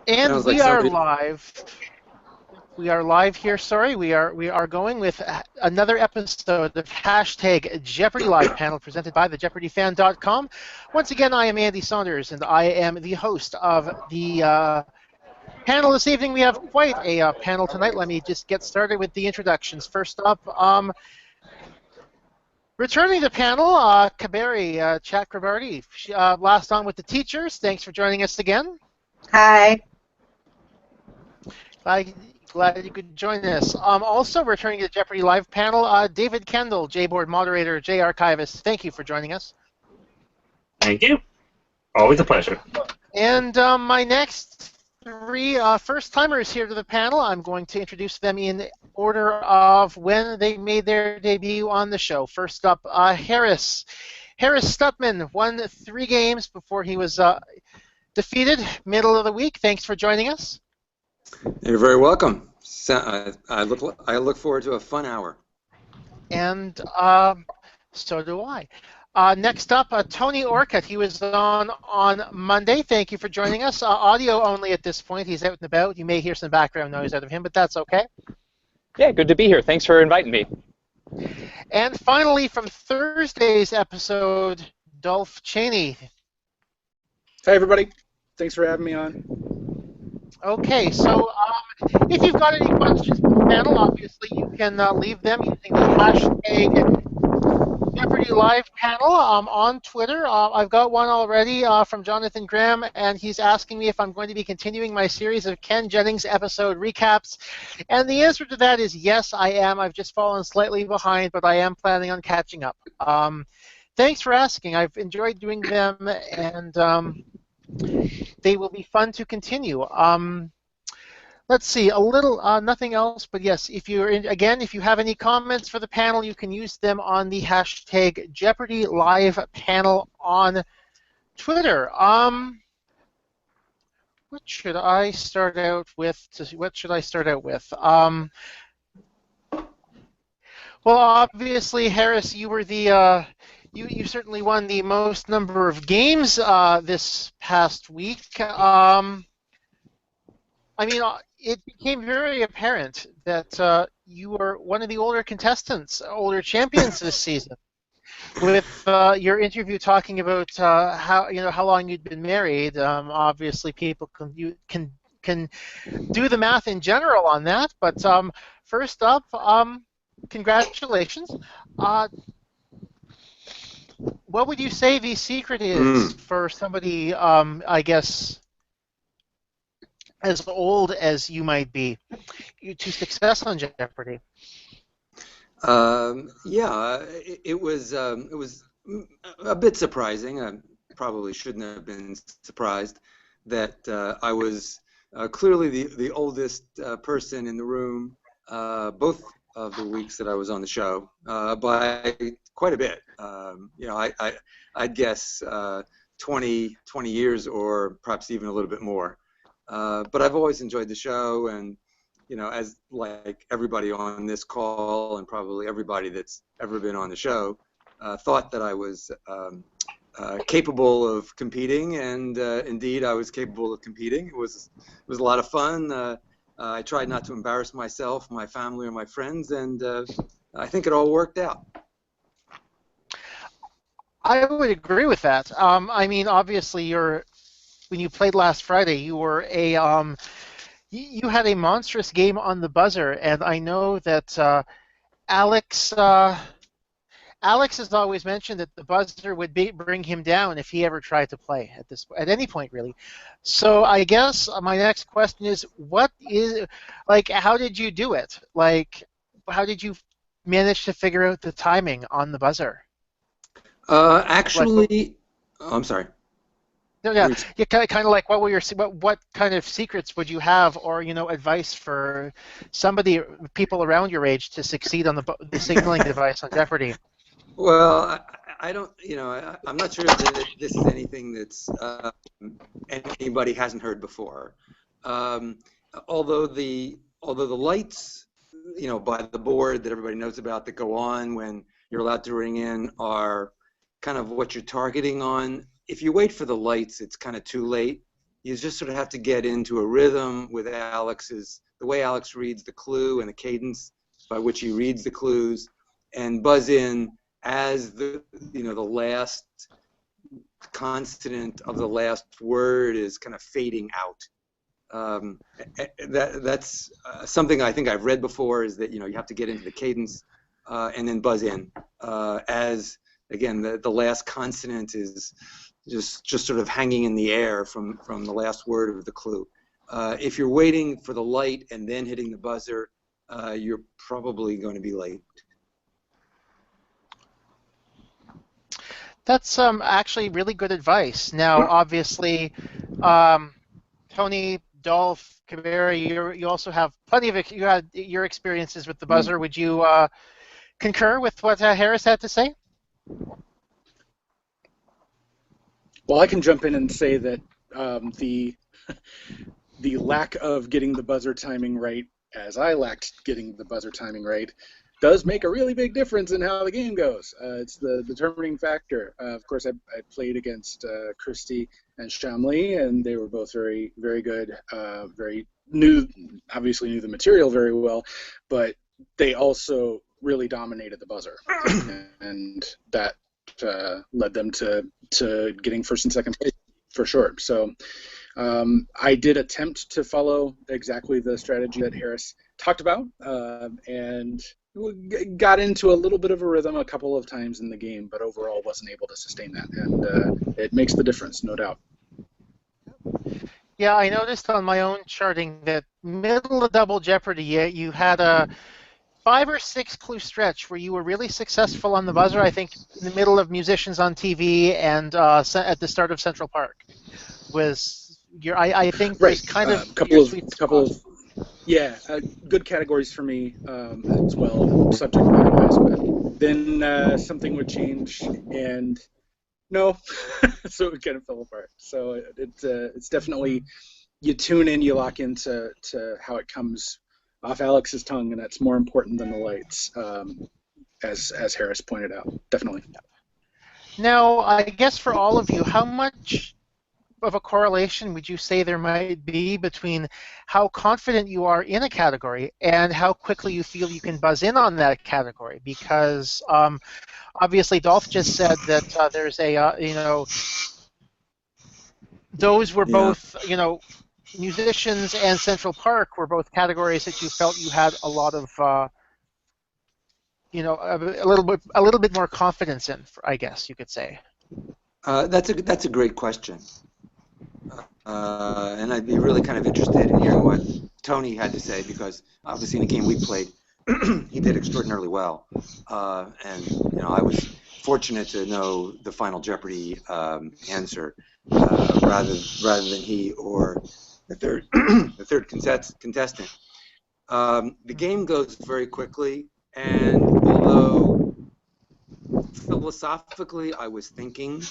And Sounds like we are somebody. live. We are live here. Sorry, we are going with another episode of hashtag Jeopardy Live panel presented by thejeopardykfan.com. Once again, I am Andy Saunders, and I am the host of the panel this evening. We have quite a panel tonight. Let me just get started with the introductions. First up, returning to the panel, Kaberi Chakrabarty. Last on with the teachers. Thanks for joining us again. Hi. Glad you could join us. Also returning to the Jeopardy Live panel, David Kendall, J-Board moderator, J-Archivist. Thank you for joining us. Thank you. Always a pleasure. And my next three first-timers here to the panel, I'm going to introduce them in order of when they made their debut on the show. First up, Harris. Harris Stutman won 3 games before he was defeated middle of the week. Thanks for joining us. You're very welcome. I look forward to a fun hour. And so do I. Next up, Tony Orcutt. He was on Monday. Thank you for joining us. Audio only at this point. He's out and about. You may hear some background noise out of him, but that's okay. Yeah, good to be here. Thanks for inviting me. And finally, from Thursday's episode, Dolph Chaney. Hi, everybody. Thanks for having me on. Okay, so if you've got any questions for the panel, obviously you can leave them using the hashtag Jeopardy Live panel on Twitter. I've got one already from Jonathan Graham, and he's asking me if I'm going to be continuing my series of Ken Jennings episode recaps. And the answer to that is yes, I am. I've just fallen slightly behind, but I am planning on catching up. Thanks for asking. I've enjoyed doing them, and they will be fun to continue. Let's see, a little, nothing else, but yes, if you're again, if you have any comments for the panel, you can use them on the hashtag Jeopardy Live panel on Twitter. What should I start out with? Well, obviously, Harris, you were the you certainly won the most number of games this past week. I mean, it became very apparent that you were one of the older contestants, older champions this season. With your interview talking about how long you'd been married, obviously people can do the math in general on that. But first up, congratulations. What would you say the secret is for somebody, I guess, as old as you might be, to success on Jeopardy? Yeah, it was a bit surprising. I probably shouldn't have been surprised that I was clearly the oldest person in the room both of the weeks that I was on the show by quite a bit. I'd guess 20 years or perhaps even a little bit more. But I've always enjoyed the show, and as like everybody on this call and probably everybody that's ever been on the show, thought that I was capable of competing, and indeed I was capable of competing. It was a lot of fun. I tried not to embarrass myself, my family, or my friends, and I think it all worked out. I would agree with that. I mean, obviously, when you played last Friday, you were you had a monstrous game on the buzzer, and I know that Alex has always mentioned that the buzzer would bring him down if he ever tried to play at any point, really. So I guess my next question is, how did you do it? Like, how did you manage to figure out the timing on the buzzer? Actually, I'm sorry. No, yeah, you kind of like what kind of secrets would you have, or advice for people around your age to succeed on the signaling device on Jeopardy? Well, I don't, I'm not sure that this is anything that's anybody hasn't heard before. Although the lights, by the board that everybody knows about that go on when you're allowed to ring in are kind of what you're targeting on. If you wait for the lights, it's kind of too late. You just sort of have to get into a rhythm with the way Alex reads the clue and the cadence by which he reads the clues, and buzz in as the last consonant of the last word is kind of fading out. That's something I think I've read before, is that you have to get into the cadence and then buzz in as, again, the last consonant is just sort of hanging in the air from the last word of the clue. If you're waiting for the light and then hitting the buzzer, you're probably going to be late. That's actually really good advice. Now, obviously, Tony, Dolph, Kaberi, you also have plenty of you had your experiences with the buzzer. Would you concur with what Harris had to say? Well, I can jump in and say that the lack of getting the buzzer timing right, as I lacked getting the buzzer timing right, does make a really big difference in how the game goes. It's the determining factor. Of course, I played against Christy and Shamli, and they were both very, very good. Obviously knew the material very well, but they also really dominated the buzzer, and that led them to getting first and second place for sure. So I did attempt to follow exactly the strategy that Harris talked about, and got into a little bit of a rhythm a couple of times in the game, but overall wasn't able to sustain that, and it makes the difference, no doubt. Yeah, I noticed on my own charting that middle of Double Jeopardy, you had a 5 or 6 clue stretch where you were really successful on the buzzer. I think in the middle of Musicians on TV and at the start of Central Park was your. I think right. was kind of couple of good categories for me as well, subject matter wise. But then something would change, and no, so it kind of fell apart. So it's definitely, you tune in, you lock into how it comes off Alex's tongue, and that's more important than the lights, as Harris pointed out. Definitely. Now, I guess for all of you, how much of a correlation would you say there might be between how confident you are in a category and how quickly you feel you can buzz in on that category? Because obviously, Dolph just said that there's a, those were both, Musicians and Central Park were both categories that you felt you had a lot of, a little bit more confidence in, I guess you could say. That's a great question. And I'd be really kind of interested in hearing what Tony had to say, because obviously in the game we played, he did extraordinarily well, and I was fortunate to know the final Jeopardy answer rather than he or the third contestant. The game goes very quickly, and although philosophically I was thinking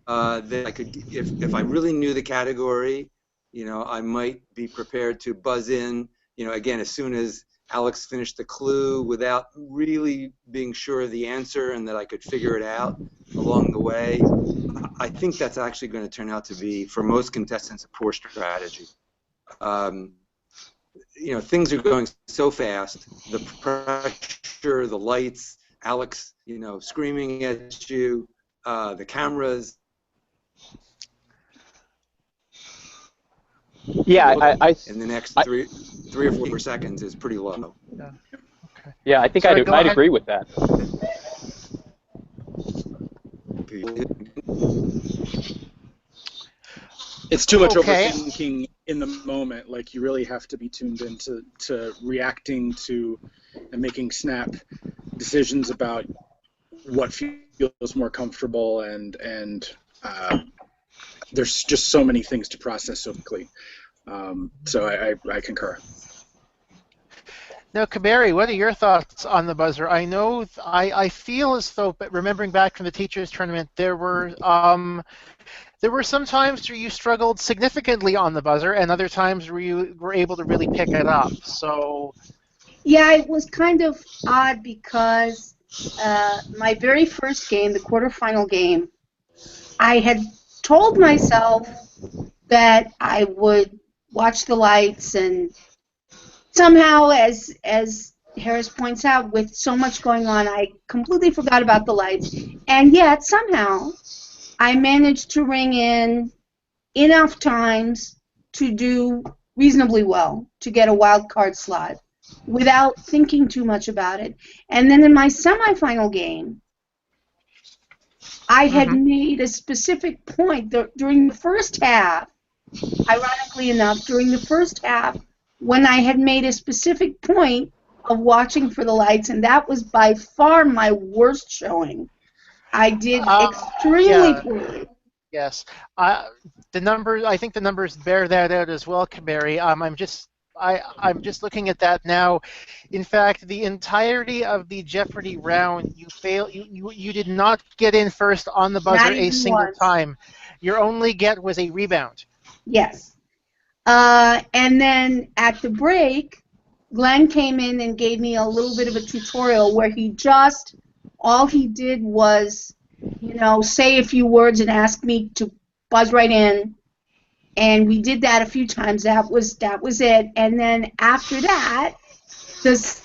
that I could, if I really knew the category, I might be prepared to buzz in, again, as soon as Alex finished the clue without really being sure of the answer, and that I could figure it out along the way. I think that's actually going to turn out to be, for most contestants, a poor strategy. Things are going so fast, the pressure, the lights, Alex, screaming at you, the cameras. Yeah, in the next three or 4 seconds is pretty low. Yeah. Okay. Yeah, I think Sorry, I'd agree with that. It's too much Okay. overthinking in the moment. Like, you really have to be tuned into reacting to and making snap decisions about what feels more comfortable, and there's just so many things to process so quickly. So I concur. Now, Kaberi, what are your thoughts on the buzzer? I know I feel as though, but remembering back from the teachers' tournament, there were some times where you struggled significantly on the buzzer, and other times where you were able to really pick it up. So, yeah, it was kind of odd because my very first game, the quarterfinal game, I had told myself that I would watch the lights, and somehow, as Harris points out, with so much going on, I completely forgot about the lights, and yet somehow I managed to ring in enough times to do reasonably well, to get a wild card slot without thinking too much about it. And then in my semifinal game, I had made a specific point during the first half, ironically enough, during the first half, when I had made a specific point of watching for the lights, and that was by far my worst showing. I did extremely Yeah. poorly. Yes. The numbers. I think the numbers bear that out as well, Kaberi. I'm just looking at that now. In fact, the entirety of the Jeopardy round, you did not get in first on the buzzer Not a even single once. time. Your only get was a rebound. Yes. And then at the break, Glenn came in and gave me a little bit of a tutorial where all he did was, say a few words and ask me to buzz right in. And we did that a few times. That was it. And then after that,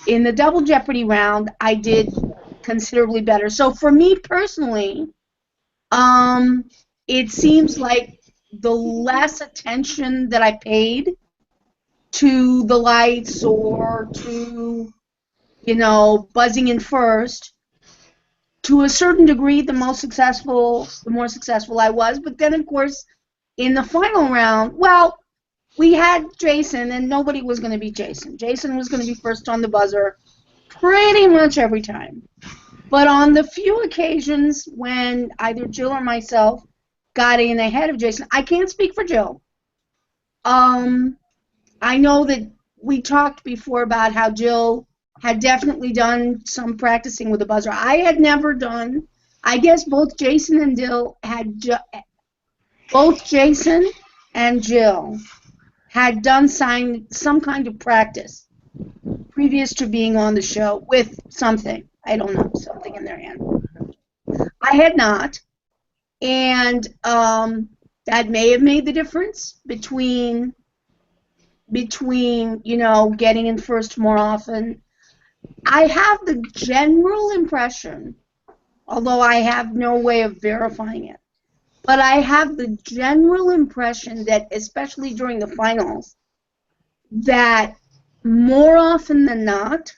in the Double Jeopardy round, I did considerably better. So for me personally, it seems like the less attention that I paid to the lights or to, buzzing in first, to a certain degree, the more successful I was. But then, of course, in the final round, well, we had Jason, and nobody was going to be Jason. Jason was going to be first on the buzzer pretty much every time. But on the few occasions when either Jill or myself got in ahead of Jason, I can't speak for Jill. I know that we talked before about how Jill had definitely done some practicing with the buzzer. I had never done. I guess both Jason and Jill had done some kind of practice previous to being on the show with something. I don't know, something in their hand. I had not, and that may have made the difference between getting in first more often. I have the general impression, although I have no way of verifying it, but I have the general impression that, especially during the finals, that more often than not,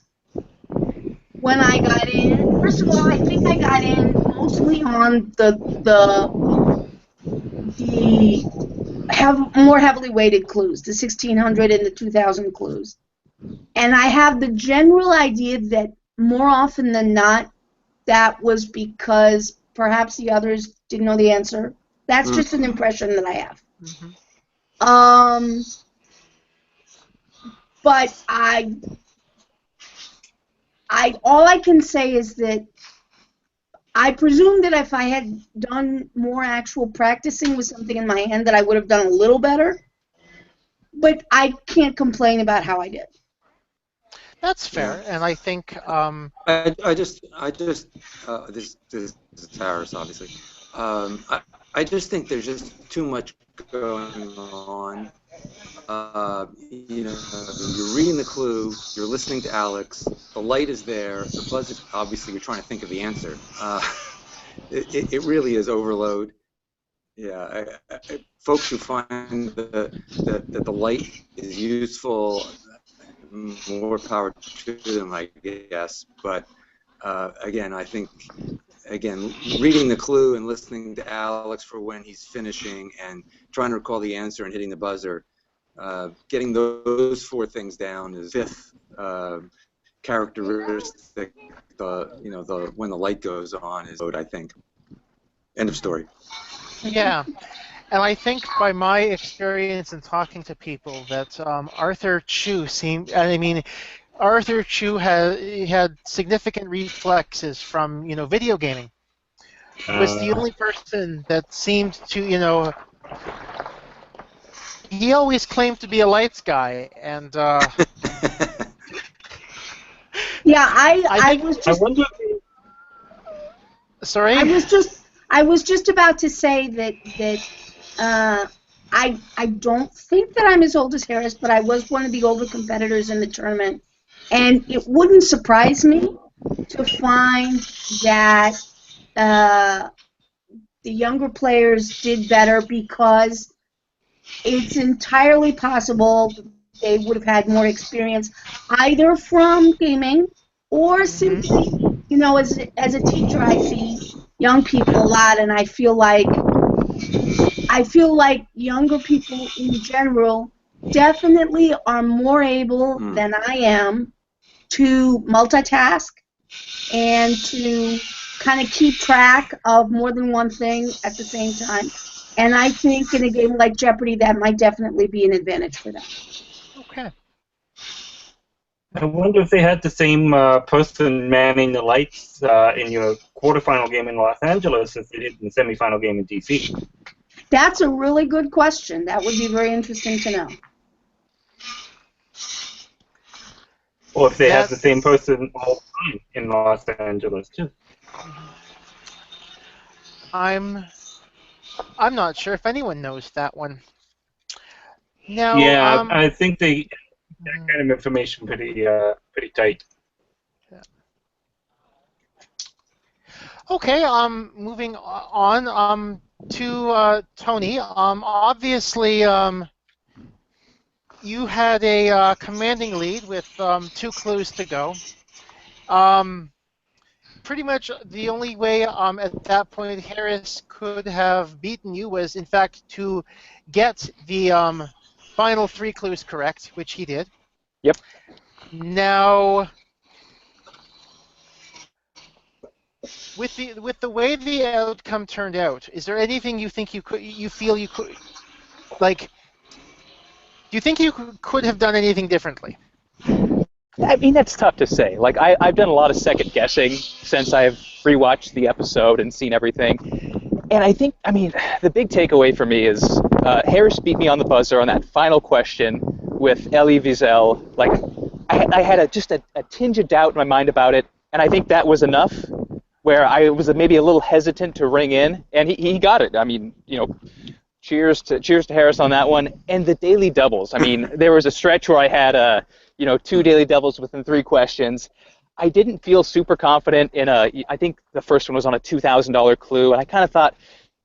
when I got in, first of all, I think I got in mostly on the more heavily weighted clues, the 1600 and the 2000 clues. And I have the general idea that more often than not, that was because perhaps the others didn't know the answer. That's just an impression that I have. But all I can say is that I presume that if I had done more actual practicing with something in my hand, that I would have done a little better. But I can't complain about how I did. That's fair, and I think this is Harris, obviously. I just think there's just too much going on. You're reading the clue, you're listening to Alex, the light is there, the buzzer, obviously you're trying to think of the answer. It really is overload. Yeah, folks who find that the light is useful, more power to them, I guess. But again, I think, reading the clue and listening to Alex for when he's finishing and trying to recall the answer and hitting the buzzer, getting those four things down is fifth characteristic. When the light goes on is, I think. End of story. yeah. And I think by my experience in talking to people that Arthur Chu Arthur Chu had significant reflexes from, video gaming. Was the only person that seemed to, he always claimed to be a lights guy, and yeah, I was just. I wonder. Sorry. I was just about to say that I don't think that I'm as old as Harris, but I was one of the older competitors in the tournament. And it wouldn't surprise me to find that the younger players did better because it's entirely possible they would have had more experience either from gaming or simply, as a teacher, I see young people a lot, and I feel like younger people in general definitely are more able than I am to multitask and to kind of keep track of more than one thing at the same time. And I think in a game like Jeopardy, that might definitely be an advantage for them. Okay. I wonder if they had the same person manning the lights in your quarterfinal game in Los Angeles as they did in the semifinal game in D.C. That's a really good question. That would be very interesting to know. Or if they have the same person all the time in Los Angeles, too. I'm not sure if anyone knows that one. Now, Yeah, I think they that kind of information pretty tight. Yeah. Okay, moving on to Tony. Obviously, you had a commanding lead with 2 clues to go. Pretty much the only way at that point Harris could have beaten you was, in fact, to get the final 3 clues correct, which he did. Yep. Now, with the way the outcome turned out, is there anything you think you feel you could, like, do you think you could have done anything differently? I mean, that's tough to say. Like, I've done a lot of second guessing since I've rewatched the episode and seen everything. And I think, I mean, the big takeaway for me is Harris beat me on the buzzer on that final question with Elie Wiesel. Like, I had just a tinge of doubt in my mind about it, and I think that was enough where I was maybe a little hesitant to ring in, and he got it. I mean, cheers to Harris on that one. And the daily doubles. I mean, there was a stretch where I had 2 daily doubles within 3 questions. I didn't feel super confident in I think the first one was on a $2,000 clue, and I kind of thought,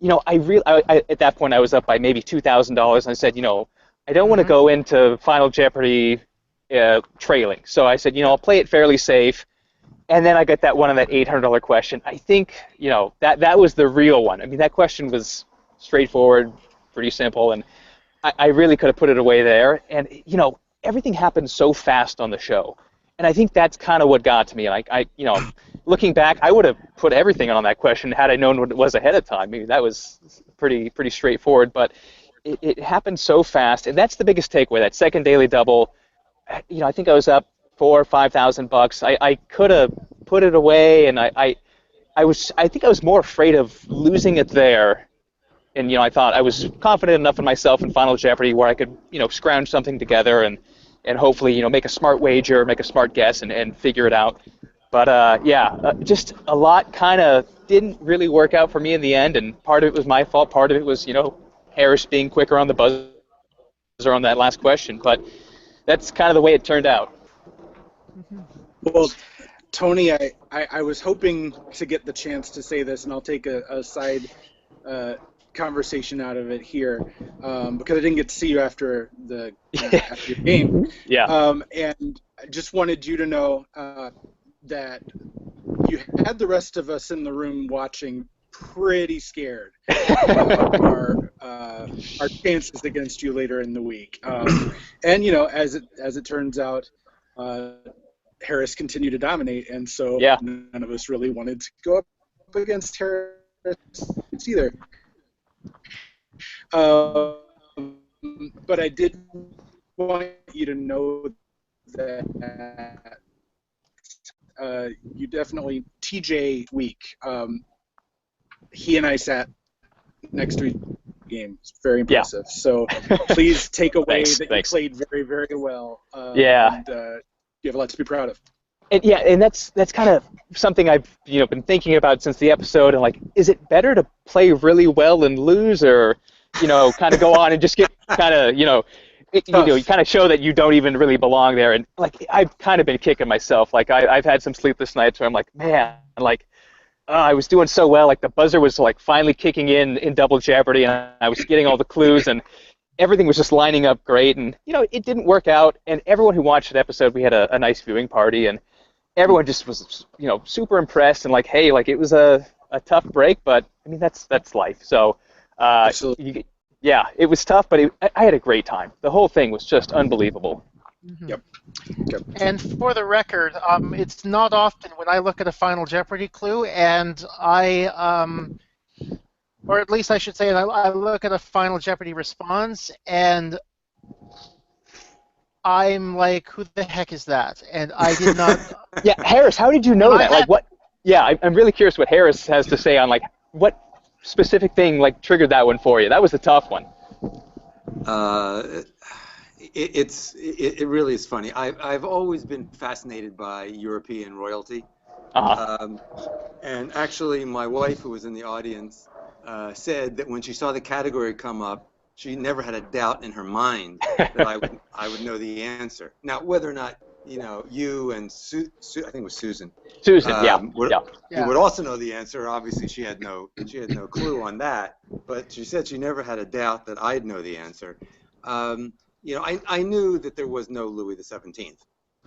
I at that point I was up by maybe $2,000, and I said, I don't want to go into Final Jeopardy trailing. So I said, I'll play it fairly safe. And then I got that one on that $800 question. I think, that was the real one. I mean, that question was straightforward, pretty simple, and I really could have put it away there. And, everything happened so fast on the show. And I think that's kind of what got to me. And I looking back, I would have put everything on that question had I known what it was ahead of time. Maybe that was pretty straightforward, but it happened so fast. And that's the biggest takeaway, that second daily double. I think I was up $4,000 or $5,000. I could have put it away, and I think I was more afraid of losing it there. And, I thought I was confident enough in myself in Final Jeopardy where I could, scrounge something together and hopefully, make a smart wager, make a smart guess, and figure it out. But, just a lot kind of didn't really work out for me in the end, and part of it was my fault. Part of it was, Harris being quicker on the buzzer on that last question. But that's kind of the way it turned out. Well, Tony, I was hoping to get the chance to say this, and I'll take a side conversation out of it here because I didn't get to see you after after your game. Yeah. And I just wanted you to know that you had the rest of us in the room watching pretty scared of our chances against you later in the week. And as it turns out, Harris continued to dominate, and so none of us really wanted to go up against Harris either. But I did want you to know that you definitely, TJ week, he and I sat next to each game. It's very impressive. Yeah. So please take away that you played very, very well. And you have a lot to be proud of. And that's kind of something I've been thinking about since the episode. And like, is it better to play really well and lose, or kind of go on and just get kind of, you kind of show that you don't even really belong there. And like, I've kind of been kicking myself. Like, I've had some sleepless nights where I'm like, man, like, I was doing so well. Like, the buzzer was like finally kicking in Double Jeopardy, and I was getting all the clues, and everything was just lining up great. And it didn't work out. And everyone who watched the episode, we had a nice viewing party, and everyone just was, super impressed, and like, hey, like, it was a tough break, but I mean, that's life. So, yeah, it was tough, but I had a great time. The whole thing was just unbelievable. Mm-hmm. Yep. And for the record, it's not often when I look at a Final Jeopardy clue and or at least I should say, I look at a Final Jeopardy response and I'm like, who the heck is that? And I did not. Yeah, Harris, how did you know that? Like, what? Yeah, I'm really curious what Harris has to say on like what specific thing like triggered that one for you. That was a tough one. It really is funny. I've always been fascinated by European royalty. And actually, my wife, who was in the audience, said that when she saw the category come up, she never had a doubt in her mind that I would know the answer. Now, whether or not you and I think it was Susan. Would also know the answer. Obviously, she had no clue on that. But she said she never had a doubt that I'd know the answer. I knew that there was no Louis XVII.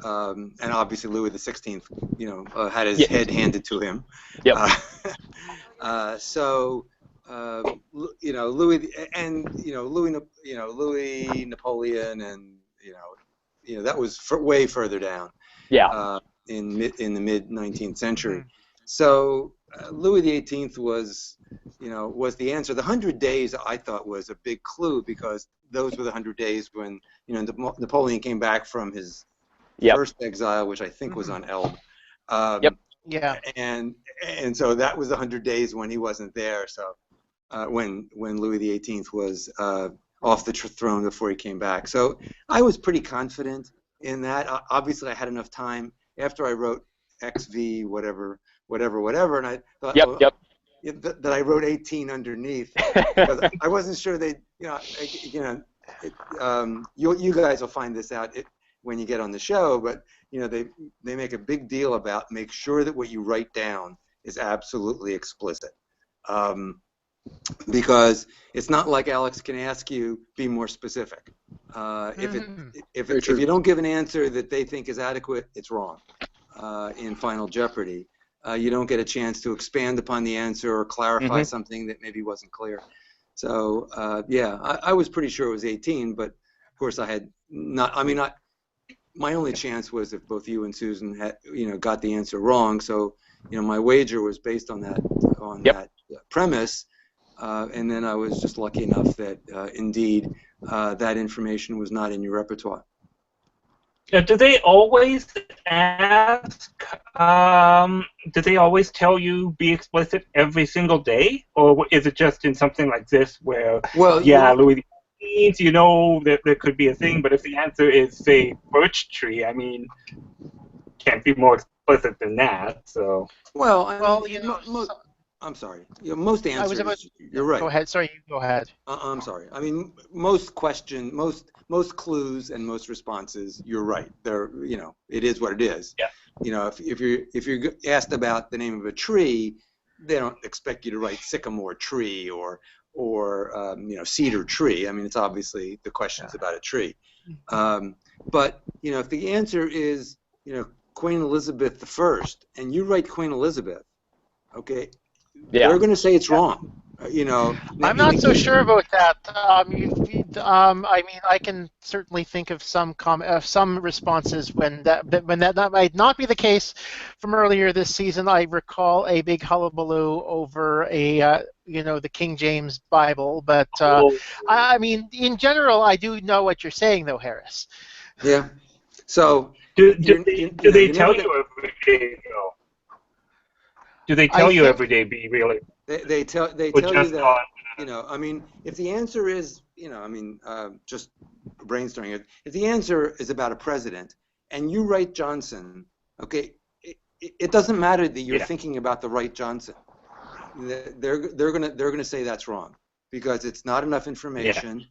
And obviously Louis XVI, had his head handed to him. Yep. Louis and Louis Napoleon, and that was way further down. Yeah. In the mid 19th century. So Louis XVIII was the answer. The 100 Days I thought was a big clue because those were the 100 days when Napoleon came back from his first exile, which I think was on Elbe. Yeah. And so that was the 100 days when he wasn't there. So when Louis XVIII was off the throne before he came back. So I was pretty confident in that. Obviously, I had enough time after I wrote XV whatever, and I thought that I wrote 18 underneath. Because I wasn't sure you guys will find this out when you get on the show, but they make a big deal about make sure that what you write down is absolutely explicit. Because it's not like Alex can ask you be more specific. If you don't give an answer that they think is adequate, it's wrong. In Final Jeopardy, you don't get a chance to expand upon the answer or clarify something that maybe wasn't clear. So I was pretty sure it was 18, but of course I had not. I mean, my only chance was if both you and Susan had got the answer wrong. So my wager was based on that that premise. And then I was just lucky enough that indeed that information was not in your repertoire. Do they always ask? Do they always tell you be explicit every single day, or is it just in something like this where, Louis XVIII, that there could be a thing, but if the answer is say birch tree, I mean, can't be more explicit than that. So. I'm sorry. Most answers. You're right. Go ahead. Sorry, you go ahead. I'm sorry. I mean, most clues and most responses. You're right. They're it is what it is. Yeah. If you're asked about the name of a tree, they don't expect you to write sycamore tree or cedar tree. I mean, it's obviously the question's about a tree. But if the answer is Queen Elizabeth I, and you write Queen Elizabeth, okay. Yeah. They're going to say it's wrong. I'm not so sure about that. I mean, I can certainly think of some responses when that might not be the case. From earlier this season, I recall a big hullabaloo over the King James Bible. But I mean, in general, I do know what you're saying, though, Harris. Yeah. So do they tell you every day, though? Do they tell you every day, be really? They tell you that, I mean, if the answer is, just brainstorming it, if the answer is about a president and you write Johnson, okay, it doesn't matter that you're thinking about the right Johnson. They're gonna say that's wrong because it's not enough information.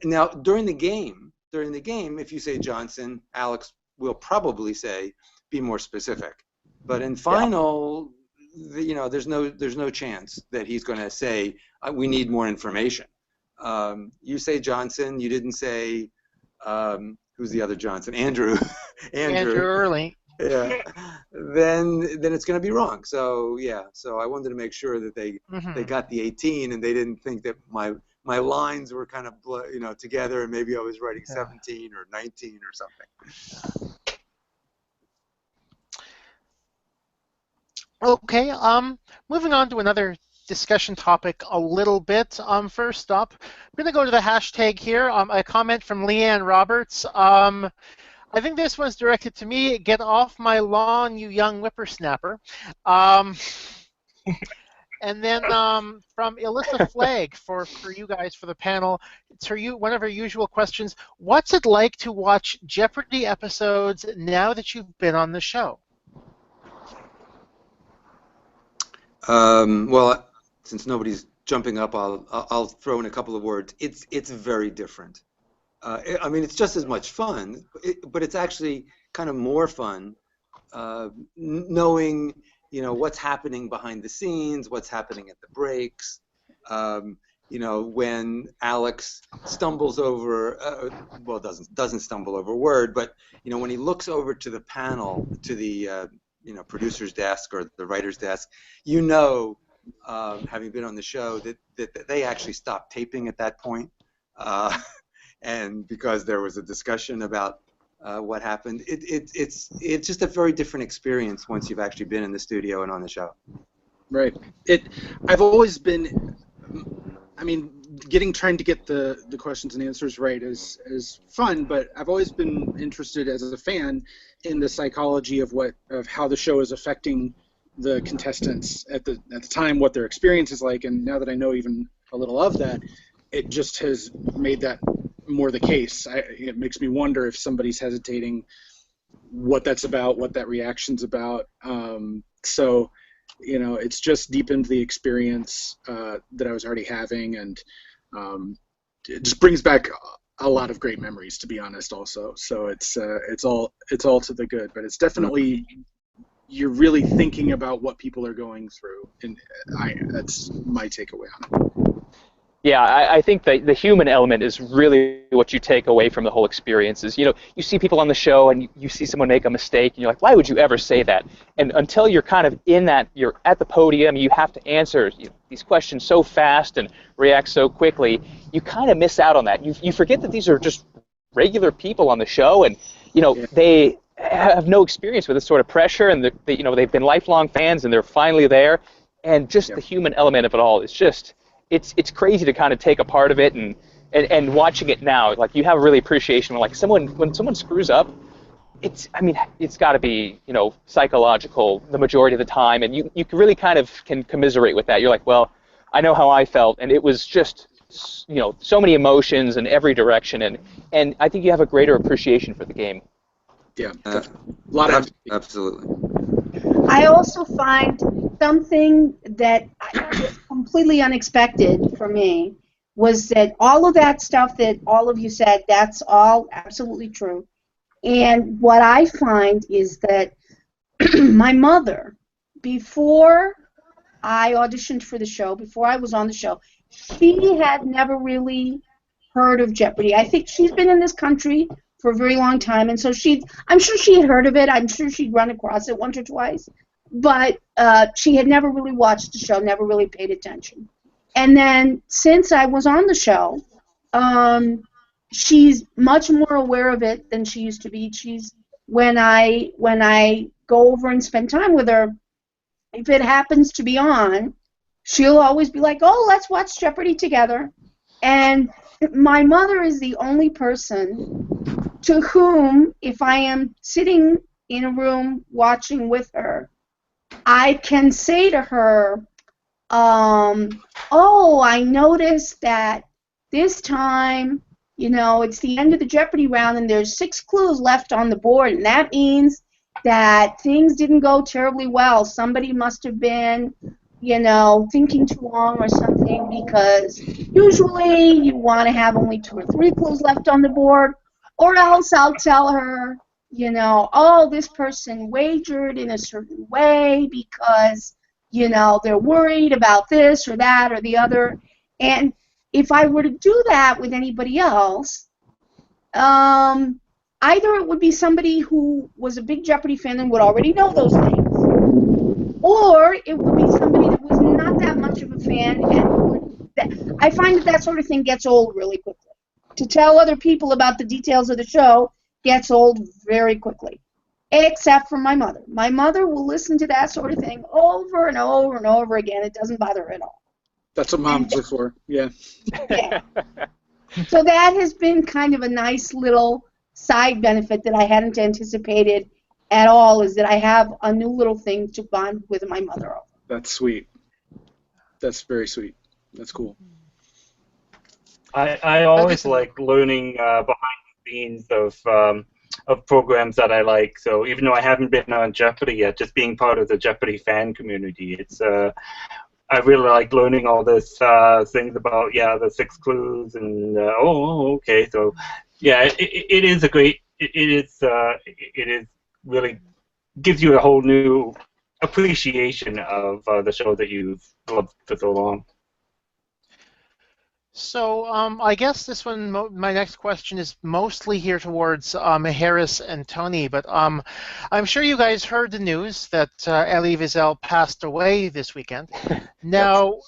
Now, during the game, if you say Johnson, Alex will probably say, be more specific. But in final, there's no chance that he's going to say, we need more information. You say Johnson, you didn't say, who's the other Johnson? Andrew. Andrew Early. Yeah. Then it's going to be wrong. So yeah. So I wanted to make sure that they got the 18 and they didn't think that my lines were kind of together and maybe I was writing 17 or 19 or something. Okay. Moving on to another discussion topic a little bit. First up, I'm going to go to the hashtag here. A comment from Leanne Roberts. I think this one's directed to me. Get off my lawn, you young whippersnapper. And then from Alyssa Flagg for you guys, for the panel, it's one of her usual questions. What's it like to watch Jeopardy episodes now that you've been on the show? Well, since nobody's jumping up, I'll throw in a couple of words. It's very different. I mean, it's just as much fun, but it's actually kind of more fun knowing, what's happening behind the scenes, what's happening at the breaks. When Alex stumbles over, doesn't stumble over a word, but when he looks over to the panel, to the producer's desk or the writer's desk, having been on the show, that they actually stopped taping at that point. And because there was a discussion about what happened, it's just a very different experience once you've actually been in the studio and on the show. Right. I've always been, trying to get the questions and answers right is fun, but I've always been interested as a fan in the psychology of how the show is affecting the contestants at the time, what their experience is like, and now that I know even a little of that, it just has made that more the case. It makes me wonder if somebody's hesitating, what that's about, what that reaction's about. So, it's just deepened the experience that I was already having, and it just brings back a lot of great memories, to be honest. Also, so it's all to the good, but it's definitely you're really thinking about what people are going through, and that's my takeaway on it. Yeah, I think the human element is really what you take away from the whole experience. Is, you see people on the show and you see someone make a mistake and you're like, why would you ever say that? And until you're kind of in that, you're at the podium, you have to answer these questions so fast and react so quickly, you kind of miss out on that. You forget that these are just regular people on the show, and they have no experience with this sort of pressure, and they've been lifelong fans and they're finally there, and just the human element of it all is just. It's crazy to kind of take a part of it and watching it now. Like, you have a really appreciation when someone screws up, it's got to be psychological the majority of the time, and you really kind of can commiserate with that. You're like, well, I know how I felt, and it was just so many emotions in every direction, and I think you have a greater appreciation for the game. Yeah, a lot of absolutely. I also find something that was completely unexpected for me was that all of that stuff that all of you said, that's all absolutely true. And what I find is that my mother, before I auditioned for the show, before I was on the show, she had never really heard of Jeopardy. I think she's been in this country for a very long time, and so I'm sure she had heard of it. I'm sure she'd run across it once or twice, but she had never really watched the show, never really paid attention. And then since I was on the show, she's much more aware of it than she used to be. When I go over and spend time with her, if it happens to be on, she'll always be like, "Oh, let's watch Jeopardy together." And my mother is the only person to whom, if I am sitting in a room watching with her, I can say to her, "Oh, I noticed that this time, it's the end of the Jeopardy round and there's 6 clues left on the board, and that means that things didn't go terribly well. Somebody must have been thinking too long or something, because usually you want to have only 2 or 3 clues left on the board, or else I'll tell her, oh, this person wagered in a certain way because, they're worried about this or that or the other. And if I were to do that with anybody else, either it would be somebody who was a big Jeopardy fan and would already know those things, or it would be somebody that was not that much of a fan I find that sort of thing gets old really quickly. To tell other people about the details of the show gets old very quickly, except for my mother. My mother will listen to that sort of thing over and over and over again. It doesn't bother her at all. That's what moms are for. Yeah. Yeah. So that has been kind of a nice little side benefit that I hadn't anticipated at all, is that I have a new little thing to bond with my mother over. That's sweet. That's very sweet. That's cool. I always like learning behind the scenes of programs that I like. So even though I haven't been on Jeopardy yet, just being part of the Jeopardy fan community, it's I really like learning all this things about the 6 clues and okay. So yeah, it is a great. It is really gives you a whole new appreciation of the show that you've loved for so long. So I guess this one, my next question is mostly here towards Harris and Tony, but I'm sure you guys heard the news that Elie Wiesel passed away this weekend. Now,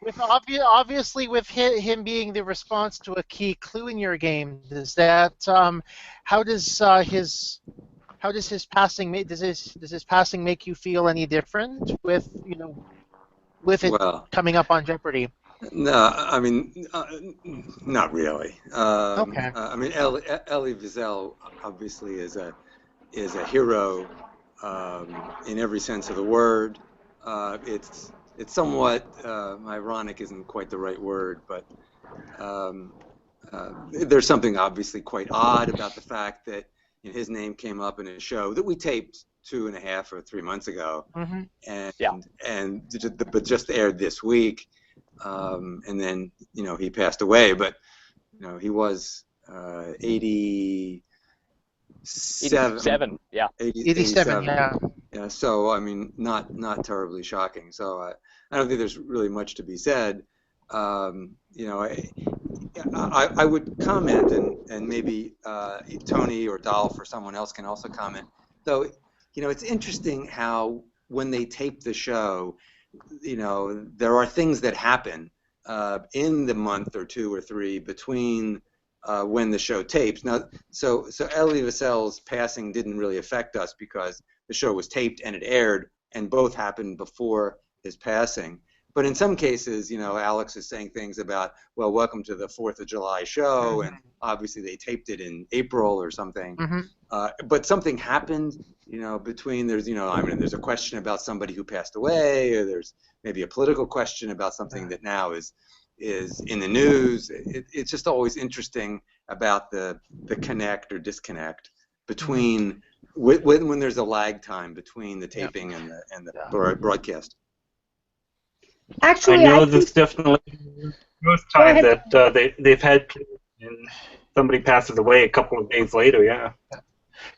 with obviously with him being the response to a key clue in your game, does that how does his passing does his passing make you feel any different with with it coming up on Jeopardy? No, I mean, not really. Okay. I mean, Elie Wiesel obviously is a hero in every sense of the word. It's somewhat ironic, isn't quite the right word, but there's something obviously quite odd about the fact that his name came up in a show that we taped 2.5 or 3 months ago, but just aired this week, and then he passed away. But he was 87. 87, yeah. 87, yeah. Yeah. So I mean, not terribly shocking. So I don't think there's really much to be said. I would comment, and maybe Tony or Dolph or someone else can also comment. Though, it's interesting how when they tape the show, there are things that happen in the month or 2 or 3 between when the show tapes. Now, so Elie Wiesel's passing didn't really affect us because the show was taped and it aired, and both happened before his passing. But in some cases, Alex is saying things about, well, welcome to the 4th of July show, and obviously they taped it in April or something. But something happened, between there's a question about somebody who passed away, or there's maybe a political question about something that now is in the news. It's just always interesting about the connect or disconnect between when there's a lag time between the taping and the broadcast. Actually, I know this definitely the first time that they've had, and somebody passes away a couple of days later. Yeah.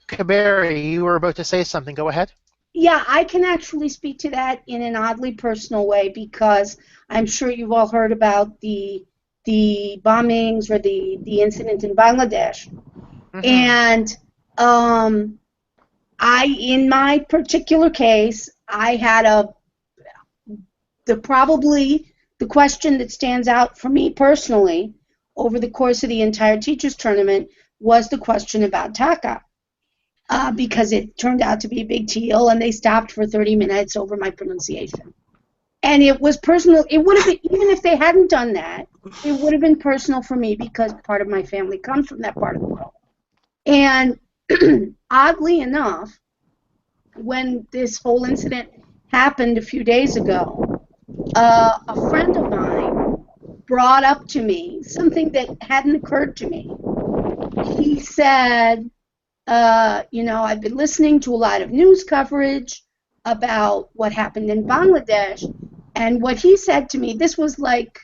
Kaberi, you were about to say something. Go ahead. Yeah, I can actually speak to that in an oddly personal way, because I'm sure you've all heard about the bombings or the incident in Bangladesh, and in my particular case, I had probably the question that stands out for me personally over the course of the entire teachers tournament was the question about Taka, because it turned out to be a big deal, and they stopped for 30 minutes over my pronunciation. And it was personal. It would have been, even if they hadn't done that, it would have been personal for me because part of my family comes from that part of the world. And oddly enough, when this whole incident happened a few days ago, a friend of mine brought up to me something that hadn't occurred to me. He said, I've been listening to a lot of news coverage about what happened in Bangladesh. And what he said to me, this was like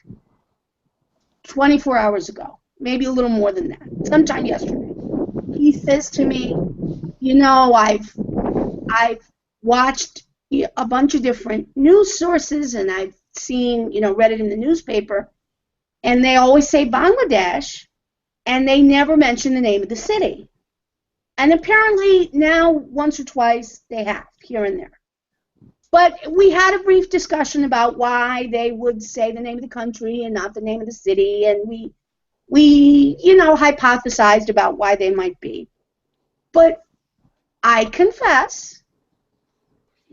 24 hours ago, maybe a little more than that, sometime yesterday. He says to me, you know, I've watched a bunch of different news sources, and I've seen, read it in the newspaper, and they always say Bangladesh, and they never mention the name of the city. And apparently now, once or twice, they have, here and there. But we had a brief discussion about why they would say the name of the country and not the name of the city, and we hypothesized about why they might be. But I confess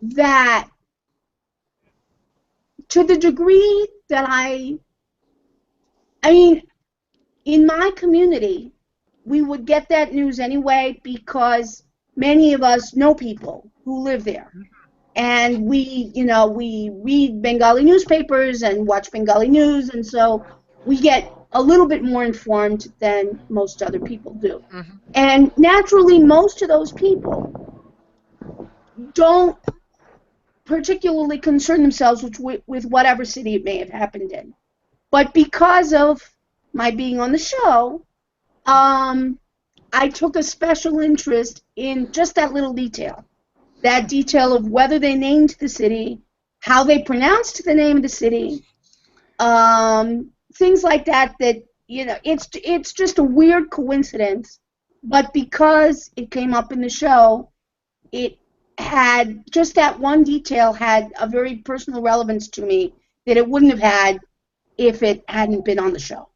that to the degree that I mean, in my community, we would get that news anyway because many of us know people who live there. And we read Bengali newspapers and watch Bengali news, and so we get a little bit more informed than most other people do. Mm-hmm. And naturally, most of those people don't particularly concern themselves with whatever city it may have happened in. But because of my being on the show, I took a special interest in just that little detail. That detail of whether they named the city, how they pronounced the name of the city, things like that, it's just a weird coincidence, but because it came up in the show, it had, just that one detail had a very personal relevance to me that it wouldn't have had if it hadn't been on the show.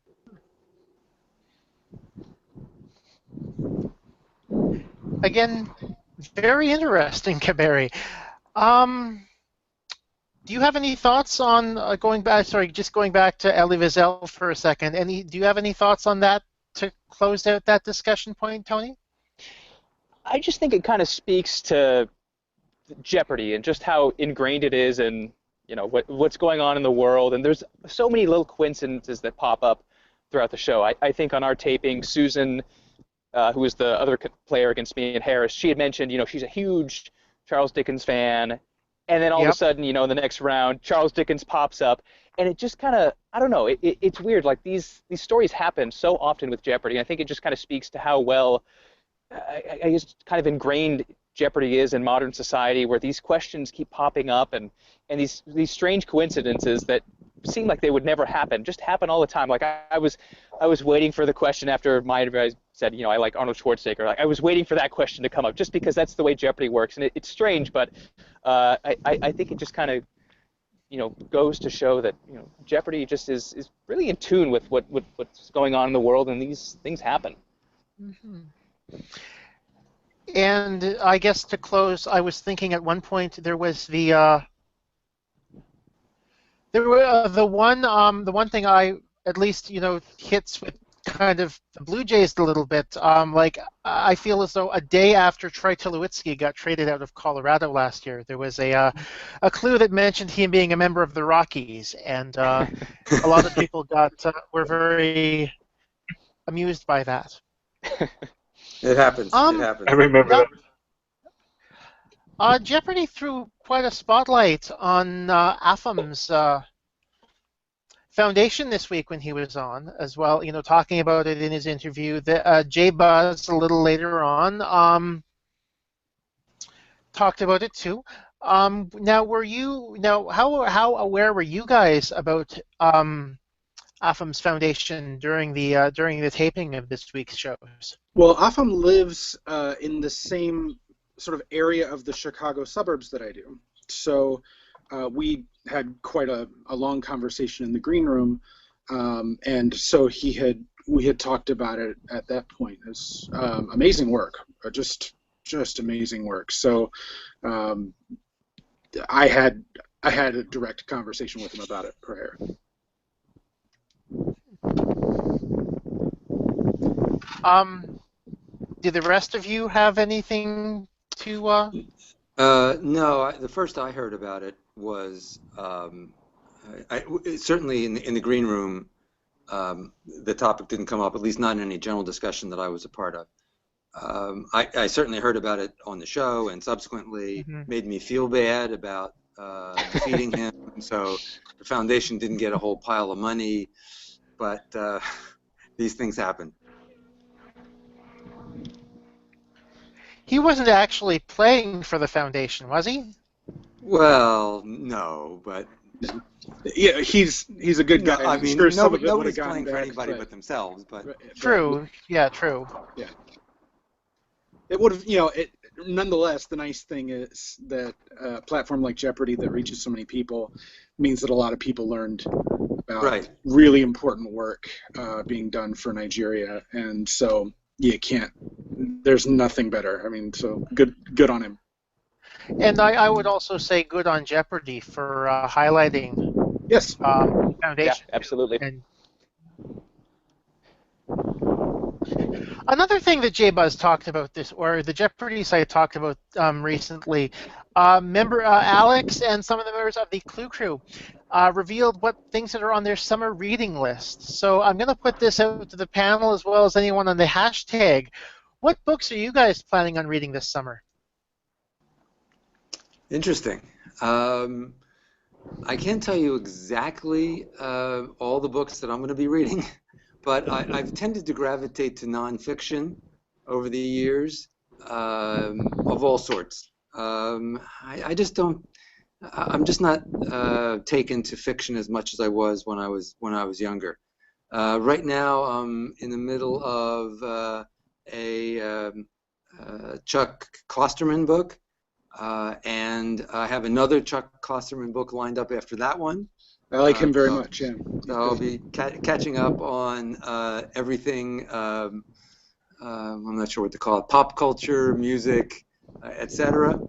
Again, very interesting, Kaberi. Do you have any thoughts on going back? Sorry, just going back to Elie Wiesel for a second. Do you have any thoughts on that to close out that discussion point, Tony? I just think it kind of speaks to Jeopardy and just how ingrained it is in what's going on in the world. And there's so many little coincidences that pop up throughout the show. I think on our taping, Susan, who was the other player against me and Harris, she had mentioned, she's a huge Charles Dickens fan. And then all of a sudden, in the next round, Charles Dickens pops up. And it just kind of, I don't know, it's weird. Like these stories happen so often with Jeopardy. I think it just kind of speaks to how well, I guess, kind of ingrained Jeopardy is in modern society, where these questions keep popping up and these strange coincidences that seem like they would never happen just happen all the time. Like I was waiting for the question after Maya advice said, I like Arnold Schwarzenegger. Like I was waiting for that question to come up just because that's the way Jeopardy works, and it's strange, but I think it just kind of goes to show that Jeopardy just is really in tune with what's going on in the world, and these things happen. Mm-hmm. And I guess to close, I was thinking at one point there was the one thing I at least hits with kind of the Blue Jays a little bit. Like I feel as though a day after Troy Tulowitzki got traded out of Colorado last year, there was a clue that mentioned him being a member of the Rockies, and a lot of people were very amused by that. It happens. It happens. I remember that. Jeopardy threw quite a spotlight on Afam's foundation this week when he was on as well, talking about it in his interview. Jay Buzz, a little later on, talked about it too. Now, how aware were you guys about Afam's foundation during the taping of this week's shows? Well, Afam lives in the same sort of area of the Chicago suburbs that I do. So we had quite a long conversation in the green room, and so we had talked about it at that point. It's amazing work, just amazing work. So I had a direct conversation with him about it prior. Did the rest of you have anything to? No. The first I heard about it was certainly in the green room. The topic didn't come up, at least not in any general discussion that I was a part of. I certainly heard about it on the show, and subsequently made me feel bad about defeating him. So the foundation didn't get a whole pile of money, but these things happen. He wasn't actually playing for the foundation, was he? Well, no, but yeah, he's a good guy. I mean, sure some of it nobody's would've gone playing for back, anybody but themselves. But True. Yeah, true. Yeah. It would have, you know, nonetheless, the nice thing is that a platform like Jeopardy that reaches so many people means that a lot of people learned about really important work being done for Nigeria, and so you can't. There's nothing better. I mean, so good on him. And I would also say good on Jeopardy for highlighting the foundation. Yeah, absolutely. And another thing that J-Buzz talked about this, or the Jeopardy site talked about recently, member Alex and some of the members of the Clue Crew revealed what things that are on their summer reading list. So I'm going to put this out to the panel as well as anyone on the hashtag. What books are you guys planning on reading this summer? Interesting. I can't tell you exactly all the books that I'm going to be reading, but I've tended to gravitate to nonfiction over the years of all sorts. I just don't. I'm just not taken to fiction as much as I was when I was younger. Right now, I'm in the middle of a Chuck Klosterman book. And I have another Chuck Klosterman book lined up after that one. I like him very much, yeah. So I'll be catching up on everything, I'm not sure what to call it, pop culture, music, etc.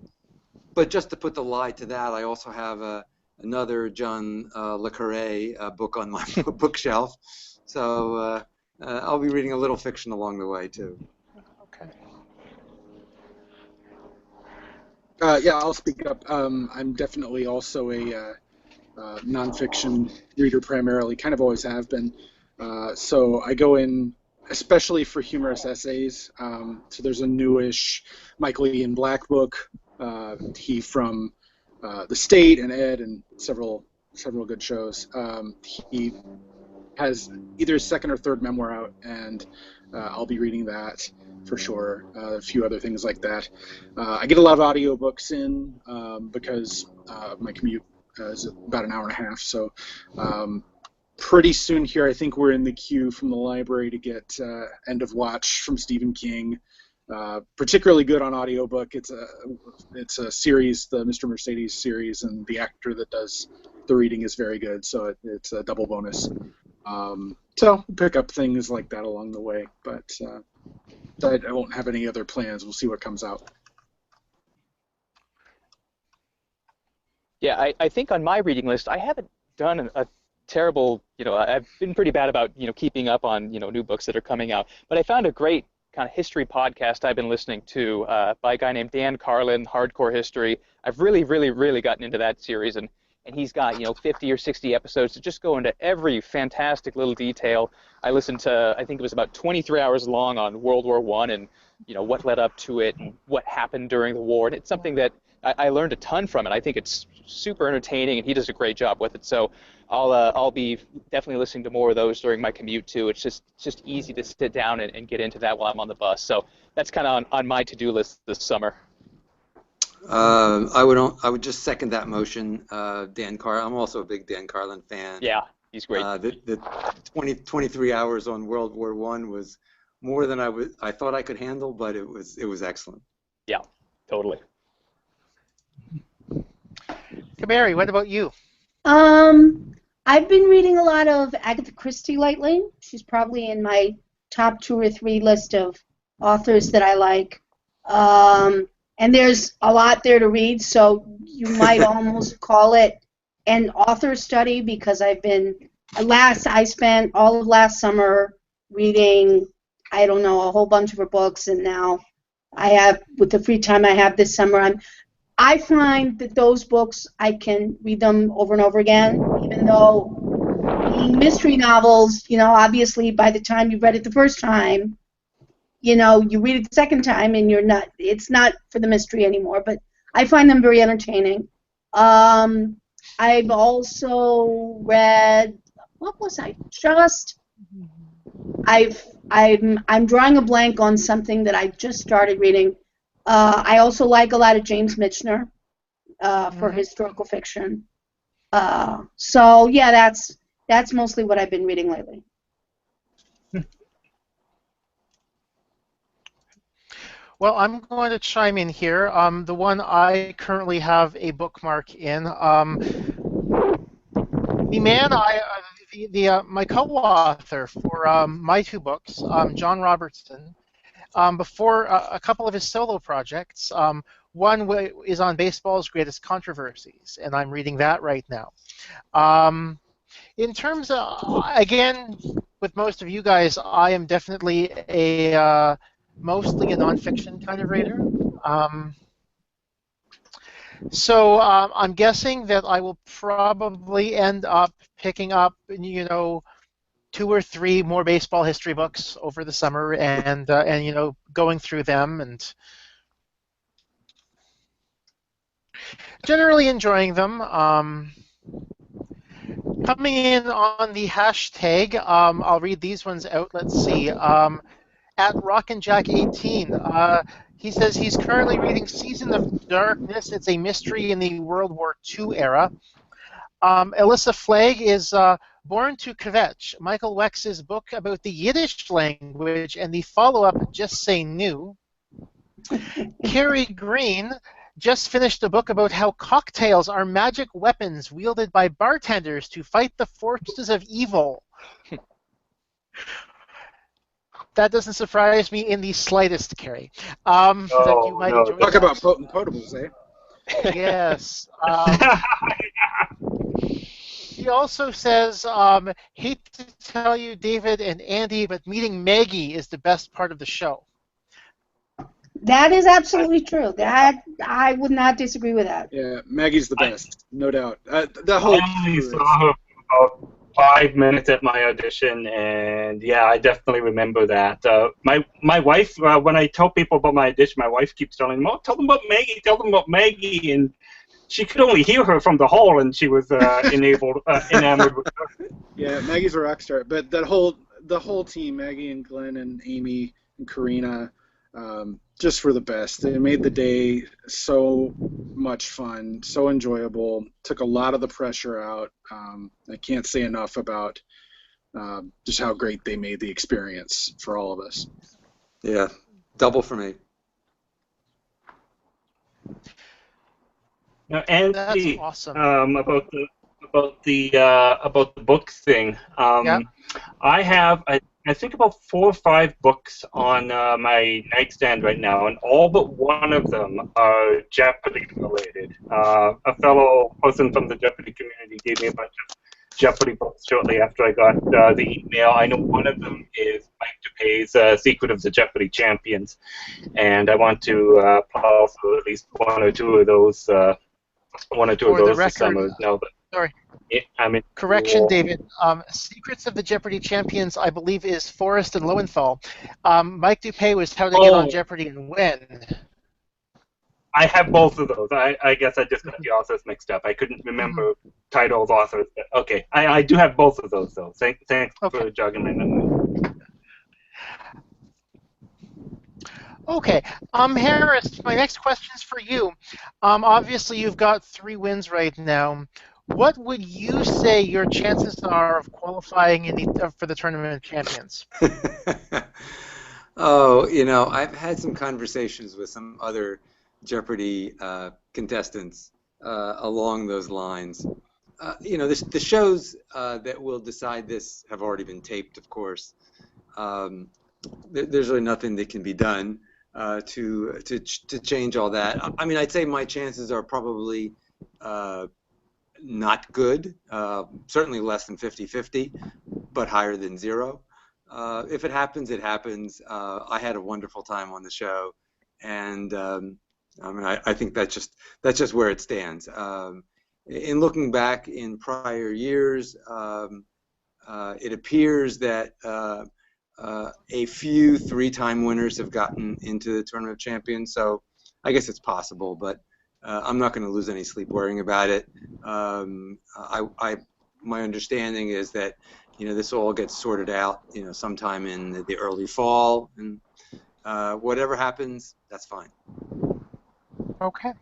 But just to put the lie to that, I also have another John Le Carré book on my bookshelf. So I'll be reading a little fiction along the way, too. Yeah, I'll speak up. I'm definitely also a nonfiction reader primarily, kind of always have been. So I go in, especially for humorous essays. So there's a newish Michael Ian Black book. He from The State and Ed and several good shows. He has either his second or third memoir out, and I'll be reading that for sure. A few other things like that. I get a lot of audiobooks in because my commute is about an hour and a half. So pretty soon here, I think we're in the queue from the library to get End of Watch from Stephen King. Particularly good on audiobook. It's a series, the Mr. Mercedes series, and the actor that does the reading is very good. So it's a double bonus. So pick up things like that along the way, but I won't have any other plans. We'll see what comes out. Yeah, I think on my reading list, I haven't done a terrible, I've been pretty bad about, keeping up on, new books that are coming out. But I found a great kind of history podcast I've been listening to by a guy named Dan Carlin, Hardcore History. I've really, really, really gotten into that series, and he's got, 50 or 60 episodes to just go into every fantastic little detail. I listened to, I think it was about 23 hours long on World War I and, what led up to it and what happened during the war. And it's something that I learned a ton from it. I think it's super entertaining, and he does a great job with it. So I'll be definitely listening to more of those during my commute too. It's just easy to sit down and get into that while I'm on the bus. So that's kind of on my to-do list this summer. I would just second that motion, Dan Carlin. I'm also a big Dan Carlin fan. Yeah, he's great. The 23 hours on World War I was more than I thought I could handle, but it was excellent. Yeah, totally. Kaberi, what about you? I've been reading a lot of Agatha Christie lately. She's probably in my top 2 or 3 list of authors that I like. And there's a lot there to read, so you might almost call it an author study, because I spent all of last summer reading, I don't know, a whole bunch of her books, and now I have, with the free time I have this summer, I find that those books, I can read them over and over again, even though being mystery novels, obviously by the time you've read it the first time, you know, you read it the second time and it's not for the mystery anymore, but I find them very entertaining. I've also read, what was I just? I'm drawing a blank on something that I just started reading. I also like a lot of James Michener for historical fiction. So yeah, that's mostly what I've been reading lately. Well, I'm going to chime in here. The one I currently have a bookmark in. The man my co-author for my two books, John Robertson. Before a couple of his solo projects. One is on baseball's greatest controversies, and I'm reading that right now. In terms of, again, with most of you guys, I am definitely mostly a nonfiction kind of reader. So I'm guessing that I will probably end up picking up, you know, 2 or 3 more baseball history books over the summer, and you know, going through them and generally enjoying them. Coming in on the hashtag, I'll read these ones out. Let's see. At RockandJack18, he says he's currently reading Season of Darkness. It's a mystery in the World War II era. Alyssa Flagg is Born to Kvetch, Michael Wex's book about the Yiddish language, and the follow-up, Just Say New. Carrie Green just finished a book about how cocktails are magic weapons wielded by bartenders to fight the forces of evil. That doesn't surprise me in the slightest, Carrie. That you might enjoy Talk that. about potent potables, eh? Yes. He also says, hate to tell you, David and Andy, but meeting Maggie is the best part of the show. That is absolutely true. That I would not disagree with that. Yeah, Maggie's the best, no doubt. The whole I only crew is- saw her for about 5 minutes at my audition, and yeah, I definitely remember that. My wife, when I tell people about my audition, my wife keeps telling them, "Oh, tell them about Maggie," and she could only hear her from the hall, and she was enamored with her. Yeah, Maggie's a rock star, but the whole team, Maggie and Glenn and Amy and Karina, just were the best. They made the day so much fun, so enjoyable. Took a lot of the pressure out. I can't say enough about just how great they made the experience for all of us. Yeah, double for me. Now, Andy, That's awesome. about the books thing. Yeah. I have I think about 4 or 5 books on my nightstand right now, and all but one of them are Jeopardy related. A fellow person from the Jeopardy community gave me a bunch of Jeopardy books shortly after I got the email. I know one of them is Mike DuPay's Secret of the Jeopardy Champions, and I want to plow through at least one or two of those this summer. No, but Sorry. I mean, Correction, David. Secrets of the Jeopardy Champions, I believe, is Forrest and Lowenthal. Mike DuPay was How to Get on Jeopardy and Win. I have both of those. I guess I just got the authors mixed up. I couldn't remember titles, authors. But okay, I do have both of those, though. Thanks for jogging my memory. Okay, Harris, my next question is for you. Obviously, you've got 3 wins right now. What would you say your chances are of qualifying for the Tournament of Champions? Oh, you know, I've had some conversations with some other Jeopardy contestants along those lines. You know, the shows that will decide this have already been taped, of course. There's really nothing that can be done to change all that. I mean, I'd say my chances are probably not good, certainly less than 50-50, but higher than 0. If it happens, it happens. I had a wonderful time on the show, and I mean, I think that's just where it stands. In looking back in prior years, it appears that a few three-time winners have gotten into the Tournament of Champions, so I guess it's possible, but I'm not going to lose any sleep worrying about it. My understanding is that this all gets sorted out sometime in the early fall, and whatever happens, that's fine. Okay.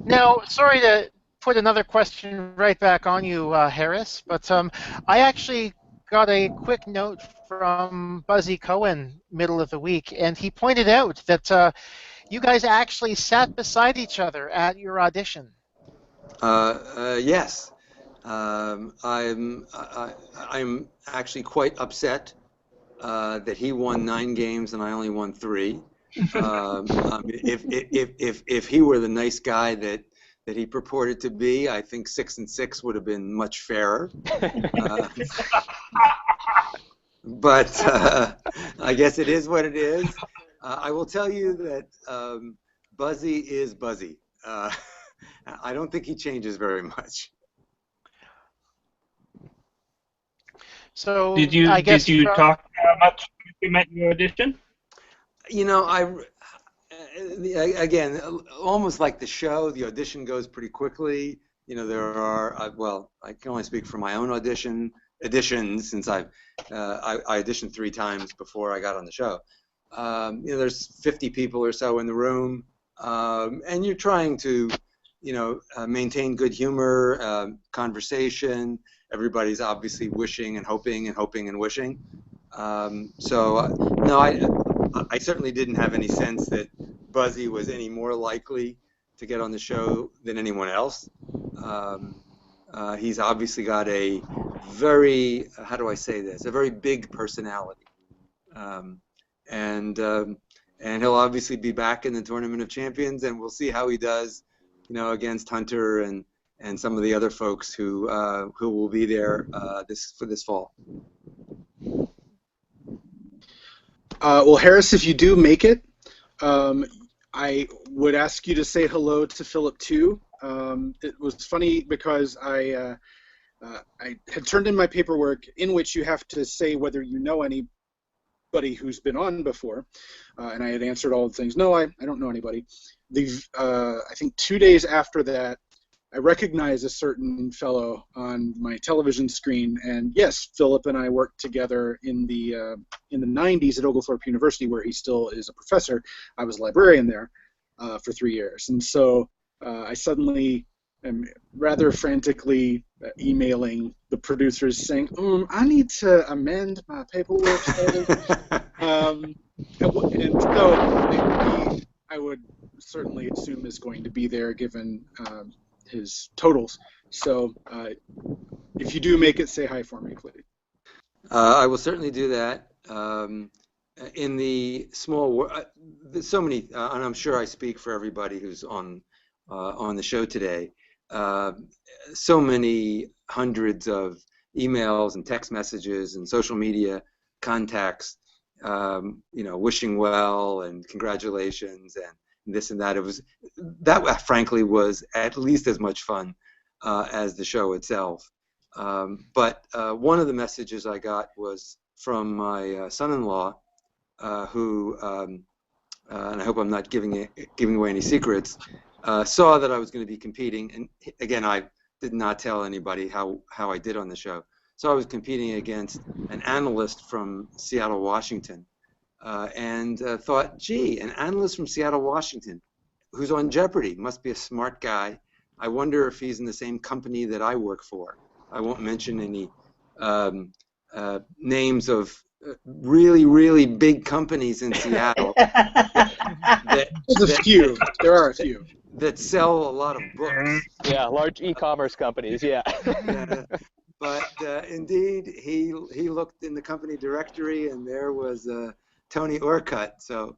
Now, sorry to put another question right back on you, Harris, but I actually got a quick note from Buzzy Cohen middle of the week, and he pointed out that you guys actually sat beside each other at your audition. Yes. I'm actually quite upset that he won 9 games and I only won 3. If he were the nice guy that he purported to be, I think 6-6 would have been much fairer. But I guess it is what it is. I will tell you that Buzzy is Buzzy. I don't think he changes very much. So Did you I guess talk much when you met your audition? Again, almost like the show, the audition goes pretty quickly. There are I can only speak for my own auditions since I auditioned 3 times before I got on the show. There's 50 people or so in the room, and you're trying to maintain good humor, conversation. Everybody's obviously wishing and hoping and hoping and wishing. No, I certainly didn't have any sense that Buzzy was any more likely to get on the show than anyone else. He's obviously got a very, how do I say this, a very big personality. And he'll obviously be back in the Tournament of Champions, and we'll see how he does, against Hunter and some of the other folks who will be there for this fall. Well, Harris, if you do make it, I would ask you to say hello to Philip too. It was funny because I had turned in my paperwork in which you have to say whether you know anybody who's been on before, and I had answered all the things. No, I don't know anybody. I think 2 days after that, I recognized a certain fellow on my television screen, and yes, Philip and I worked together in the 90s at Oglethorpe University, where he still is a professor. I was a librarian there for 3 years, and so I suddenly am rather frantically emailing the producers saying, I need to amend my paperwork. And so I would certainly assume is going to be there given his totals. So if you do make it, say hi for me, please. I will certainly do that. In the small, there's so many, and I'm sure I speak for everybody who's on the show today. So many hundreds of emails and text messages and social media contacts, wishing well and congratulations and this and that. That frankly was at least as much fun as the show itself. But one of the messages I got was from my son-in-law, who, and I hope I'm not giving away any secrets, saw that I was going to be competing, and again, I did not tell anybody how I did on the show. So I was competing against an analyst from Seattle, Washington, and thought, gee, an analyst from Seattle, Washington, who's on Jeopardy, must be a smart guy. I wonder if he's in the same company that I work for. I won't mention any names of really, really big companies in Seattle. There's a few. There are a few. That sell a lot of books. Yeah, large e-commerce companies, yeah. Yeah. But indeed, he looked in the company directory, and there was Tony Orcutt. So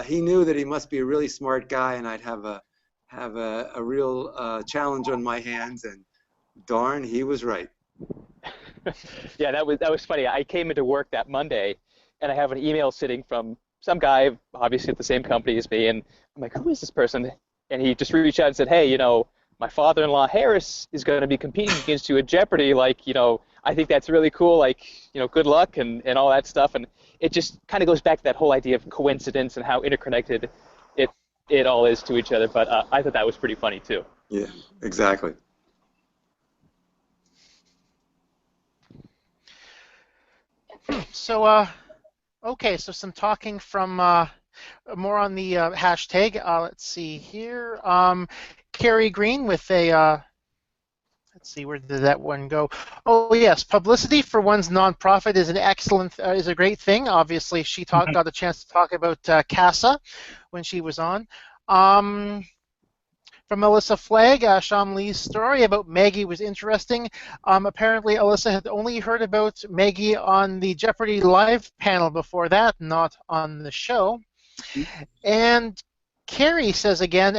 he knew that he must be a really smart guy, and I'd have a real challenge on my hands. And darn, he was right. Yeah, that was funny. I came into work that Monday, and I have an email sitting from some guy, obviously at the same company as me, and I'm like, who is this person? And he just reached out and said, hey, my father-in-law Harris is going to be competing against you at Jeopardy. Like, I think that's really cool. Like, good luck and all that stuff. And it just kind of goes back to that whole idea of coincidence and how interconnected it all is to each other. But I thought that was pretty funny too. Yeah, exactly. So, okay, so some talking from more on the hashtag. Let's see here. Carrie Green with a, let's see, where did that one go? Oh, yes, publicity for one's nonprofit is is a great thing. Obviously, she got a chance to talk about CASA when she was on. From Melissa Flagg, Sean Lee's story about Maggie was interesting. Apparently, Alyssa had only heard about Maggie on the Jeopardy live panel before that, not on the show. And Carrie says again,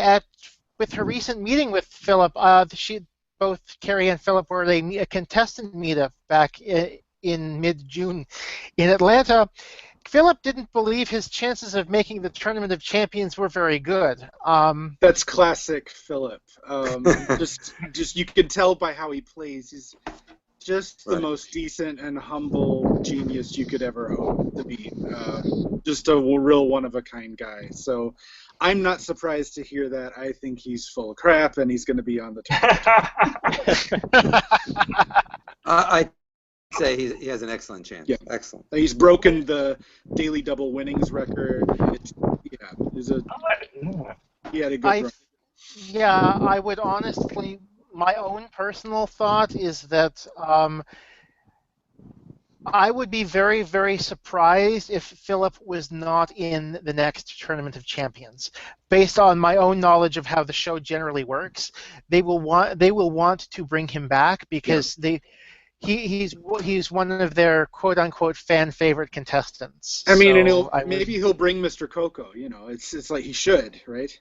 with her recent meeting with Philip, both Carrie and Philip were at a contestant meetup back in mid-June in Atlanta. Philip didn't believe his chances of making the Tournament of Champions were very good. That's classic Philip. Just you can tell by how he plays. He's just the most decent and humble genius you could ever hope to be. Just a real one-of-a-kind guy. So I'm not surprised to hear that. I think he's full of crap, and he's going to be on the tournament. I say he has an excellent chance. Yeah. Excellent. He's broken the daily double winnings record. He had a good run. Yeah, I would honestly, my own personal thought is that I would be very, very surprised if Philip was not in the next Tournament of Champions. Based on my own knowledge of how the show generally works, they will want to bring him back because he's one of their quote unquote fan favorite contestants. I mean, so maybe he'll bring Mr. Coco. It's like he should, right?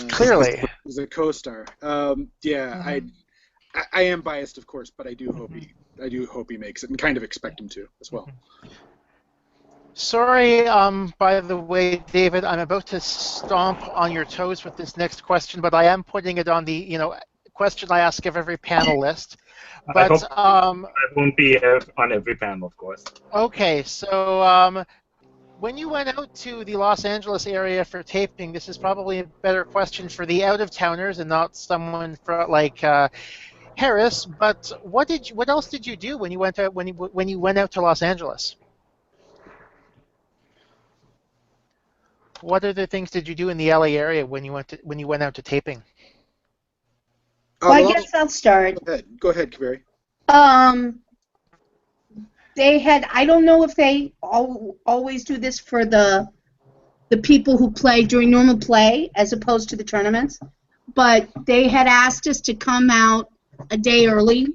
Clearly, he's a co-star. I am biased, of course, but I do hope he makes it, and kind of expect him to as well. Sorry, by the way, David, I'm about to stomp on your toes with this next question, but I am putting it on the question I ask of every panelist. But I won't be on every panel, of course. Okay, so when you went out to the Los Angeles area for taping, this is probably a better question for the out-of-towners and not someone like Harris. But what else did you do when you went out when you went out to Los Angeles? What other things did you do in the LA area when you went out to taping? Well, I guess I'll start. Go ahead, Kaberi. They had, I don't know if they always do this for the people who play during normal play as opposed to the tournaments, but they had asked us to come out a day early.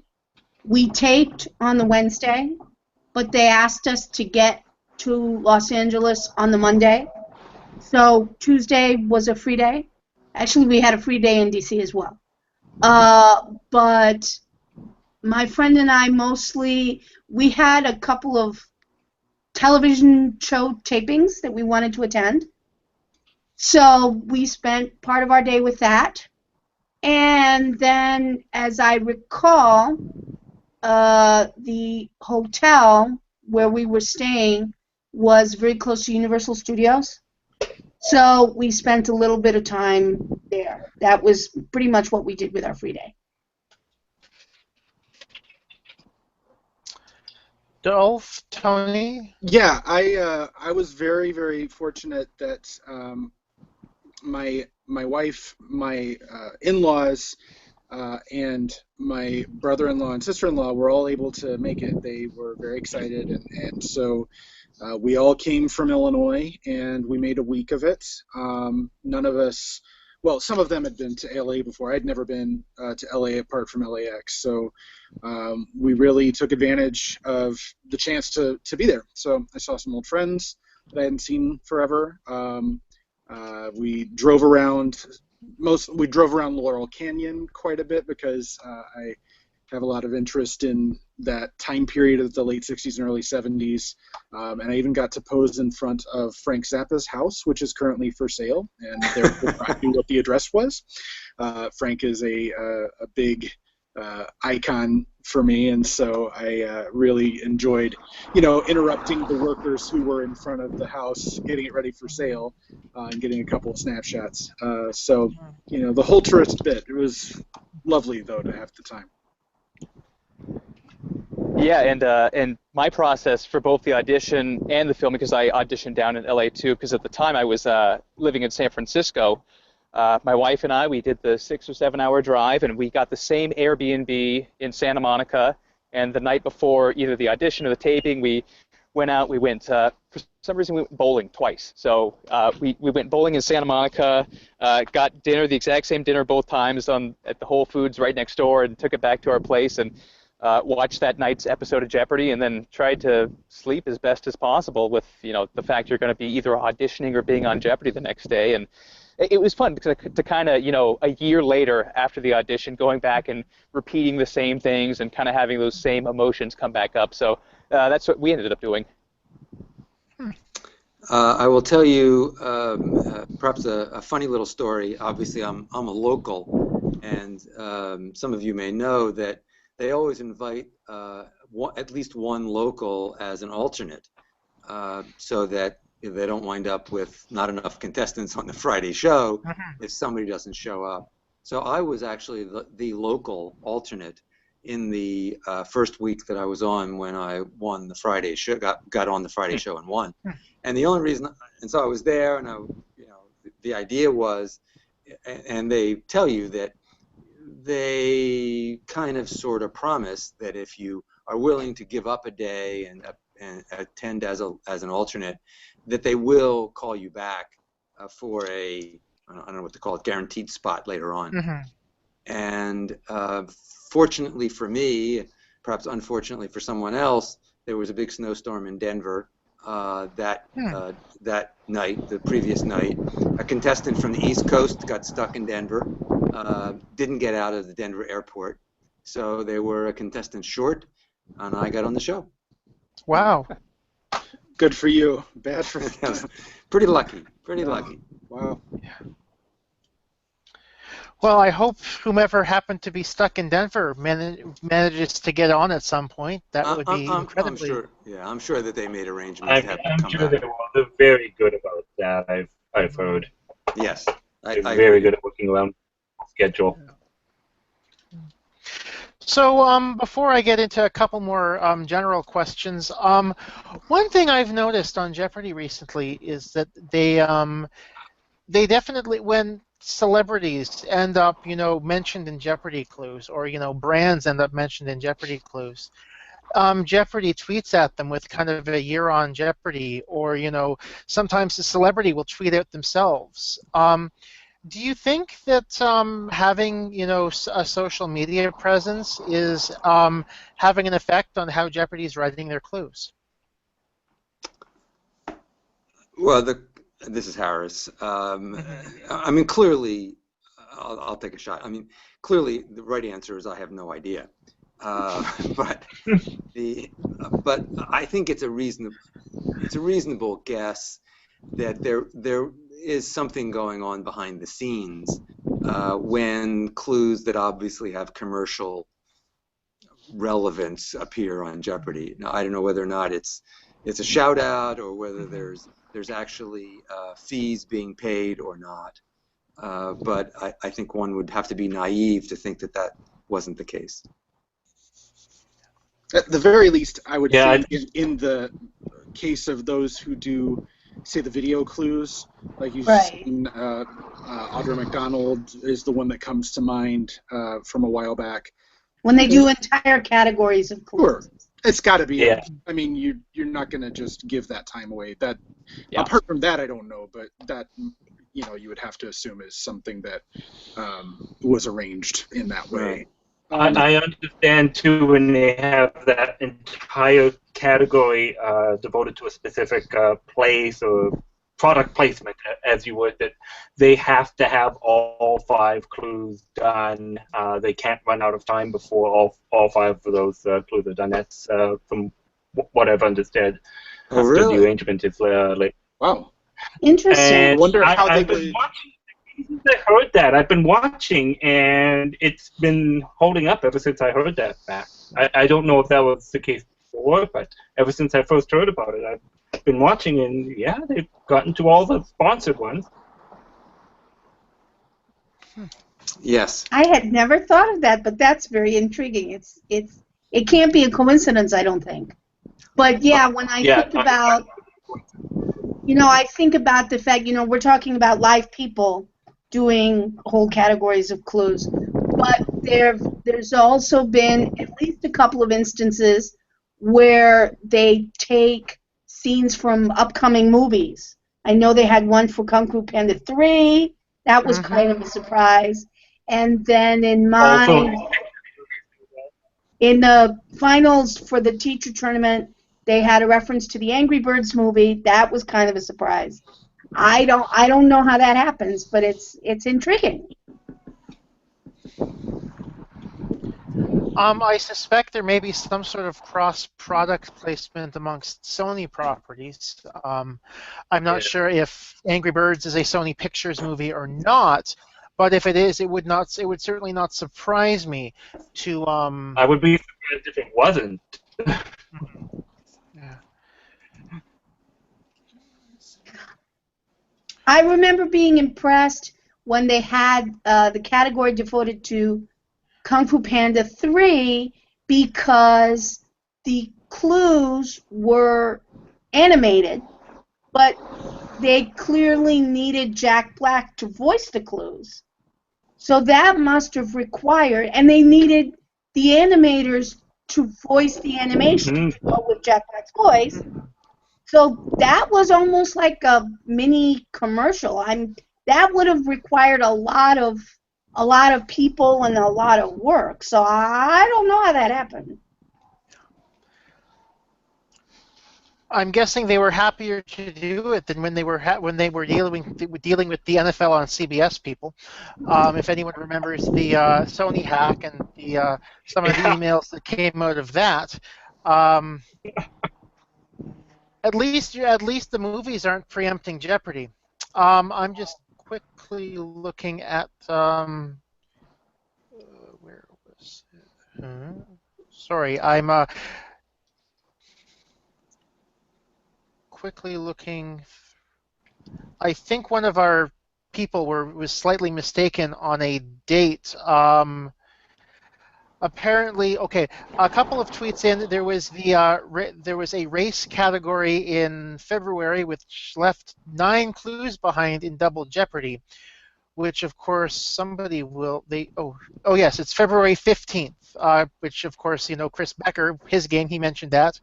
We taped on the Wednesday, but they asked us to get to Los Angeles on the Monday. So Tuesday was a free day. Actually, we had a free day in DC as well. But my friend and I we had a couple of television show tapings that we wanted to attend. So we spent part of our day with that. And then, as I recall, the hotel where we were staying was very close to Universal Studios. So we spent a little bit of time there. That was pretty much what we did with our free day. Dolph, Tony? Yeah, I was very, very fortunate that my wife, my in-laws, and my brother-in-law and sister-in-law were all able to make it. They were very excited, and so we all came from Illinois, and we made a week of it. None of us, well, some of them had been to LA before. I'd never been to LA apart from LAX, so we really took advantage of the chance to be there. So I saw some old friends that I hadn't seen forever. We drove around Laurel Canyon quite a bit because I have a lot of interest in that time period of the late 60s and early 70s. And I even got to pose in front of Frank Zappa's house, which is currently for sale, and therefore I knew what the address was. Frank is a big icon for me, and so I really enjoyed, interrupting the workers who were in front of the house, getting it ready for sale, and getting a couple of snapshots. So, the whole tourist bit, it was lovely, though, to have the time. Yeah, and my process for both the audition and the film, because I auditioned down in LA too, because at the time I was living in San Francisco. My wife and I, we did the 6 or 7 hour drive, and we got the same Airbnb in Santa Monica. And the night before either the audition or the taping, we went out. We went for some reason we went bowling twice. So we went bowling in Santa Monica, got dinner, the exact same dinner both times at the Whole Foods right next door, and took it back to our place and watched that night's episode of Jeopardy, and then tried to sleep as best as possible with the fact you're going to be either auditioning or being on Jeopardy the next day. And it was fun to kind of, a year later after the audition, going back and repeating the same things and kind of having those same emotions come back up. So that's what we ended up doing. I will tell you perhaps a funny little story. Obviously, I'm a local, and some of you may know that they always invite at least one local as an alternate, so that they don't wind up with not enough contestants on the Friday show if somebody doesn't show up. So I was actually the local alternate in the first week that I was on when I won the Friday show, got on the Friday show and won. And the only reason, and so I was there, and the idea was, and they tell you that they kind of sort of promise that if you are willing to give up a day and attend as an alternate, that they will call you back for I don't know what to call it, guaranteed spot later on. And fortunately for me, perhaps unfortunately for someone else, there was a big snowstorm in Denver that night, the previous night. A contestant from the East Coast got stuck in Denver, didn't get out of the Denver airport, so they were a contestant short, and I got on the show. Wow. Good for you. Bad for me. Pretty lucky. Pretty lucky. Wow. Yeah. Well, I hope whomever happened to be stuck in Denver manages to get on at some point. That would be incredibly. I'm sure that they made arrangements to have them come sure back. They're very good about that. I've heard. Yes, They're very good at working around schedule. So before I get into a couple more general questions, one thing I've noticed on Jeopardy recently is that they definitely, when celebrities end up, mentioned in Jeopardy clues, or brands end up mentioned in Jeopardy clues, Jeopardy tweets at them with kind of a "You're on Jeopardy," or sometimes the celebrity will tweet out themselves. Do you think that having a social media presence is having an effect on how Jeopardy is writing their clues? Well, this is Harris. I mean, clearly, I'll take a shot. I mean, clearly, the right answer is I have no idea. But I think it's a reasonable guess that there is something going on behind the scenes when clues that obviously have commercial relevance appear on Jeopardy. Now, I don't know whether or not it's a shout out, or whether there's actually fees being paid or not. But I think one would have to be naive to think that wasn't the case. At the very least, I would think in the case of those who do, say, the video clues, like you've seen, Audra McDonald is the one that comes to mind from a while back. When they do entire categories of clues. Sure. It's got to be. Yeah. I mean, you're not going to just give that time away. Apart from that, I don't know, but that you would have to assume is something that was arranged in that way. I understand too when they have that entire category devoted to a specific place or product placement, as you would, that they have to have all 5 clues done. They can't run out of time before all 5 of those clues are done. That's from what I've understood. Oh, The really? arrangement is late. Wow. Interesting. I And wonder how they I've been would. watching. Since I heard that, I've been watching, and it's been holding up ever since I heard that fact. I don't know if that was the case before, but ever since I first heard about it, I've been watching, and yeah, they've gotten to all the sponsored ones. Yes. I had never thought of that, but that's very intriguing. It can't be a coincidence, I don't think. But yeah, when I think about, I think about the fact, we're talking about live people doing whole categories of clues, but there's also been at least a couple of instances where they take scenes from upcoming movies. I know they had one for Kung Fu Panda 3. That was kind of a surprise. And then in the finals for the teacher tournament, they had a reference to the Angry Birds movie. That was kind of a surprise. I don't know how that happens, but it's intriguing. I suspect there may be some sort of cross-product placement amongst Sony properties. I'm not sure if Angry Birds is a Sony Pictures movie or not, but if it is, it would certainly not surprise me to. I would be surprised if it wasn't. Yeah. I remember being impressed when they had the category devoted to Kung Fu Panda 3 because the clues were animated, but they clearly needed Jack Black to voice the clues. So that must have required, and they needed the animators to voice the animation to go with Jack Black's voice. So that was almost like a mini commercial. That would have required a lot of people and a lot of work. So I don't know how that happened. I'm guessing they were happier to do it than when they were dealing with the NFL on CBS people. If anyone remembers the Sony hack and the some of the emails that came out of that, at least the movies aren't preempting Jeopardy. I'm just quickly looking at where was it? Sorry, I'm quickly looking. I think one of our people was slightly mistaken on a date. Apparently, okay, a couple of tweets in. There was there was a race category in February which left 9 clues behind in Double Jeopardy, which of course somebody will oh yes, it's February 15th, which of course Chris Becker, his game, he mentioned that.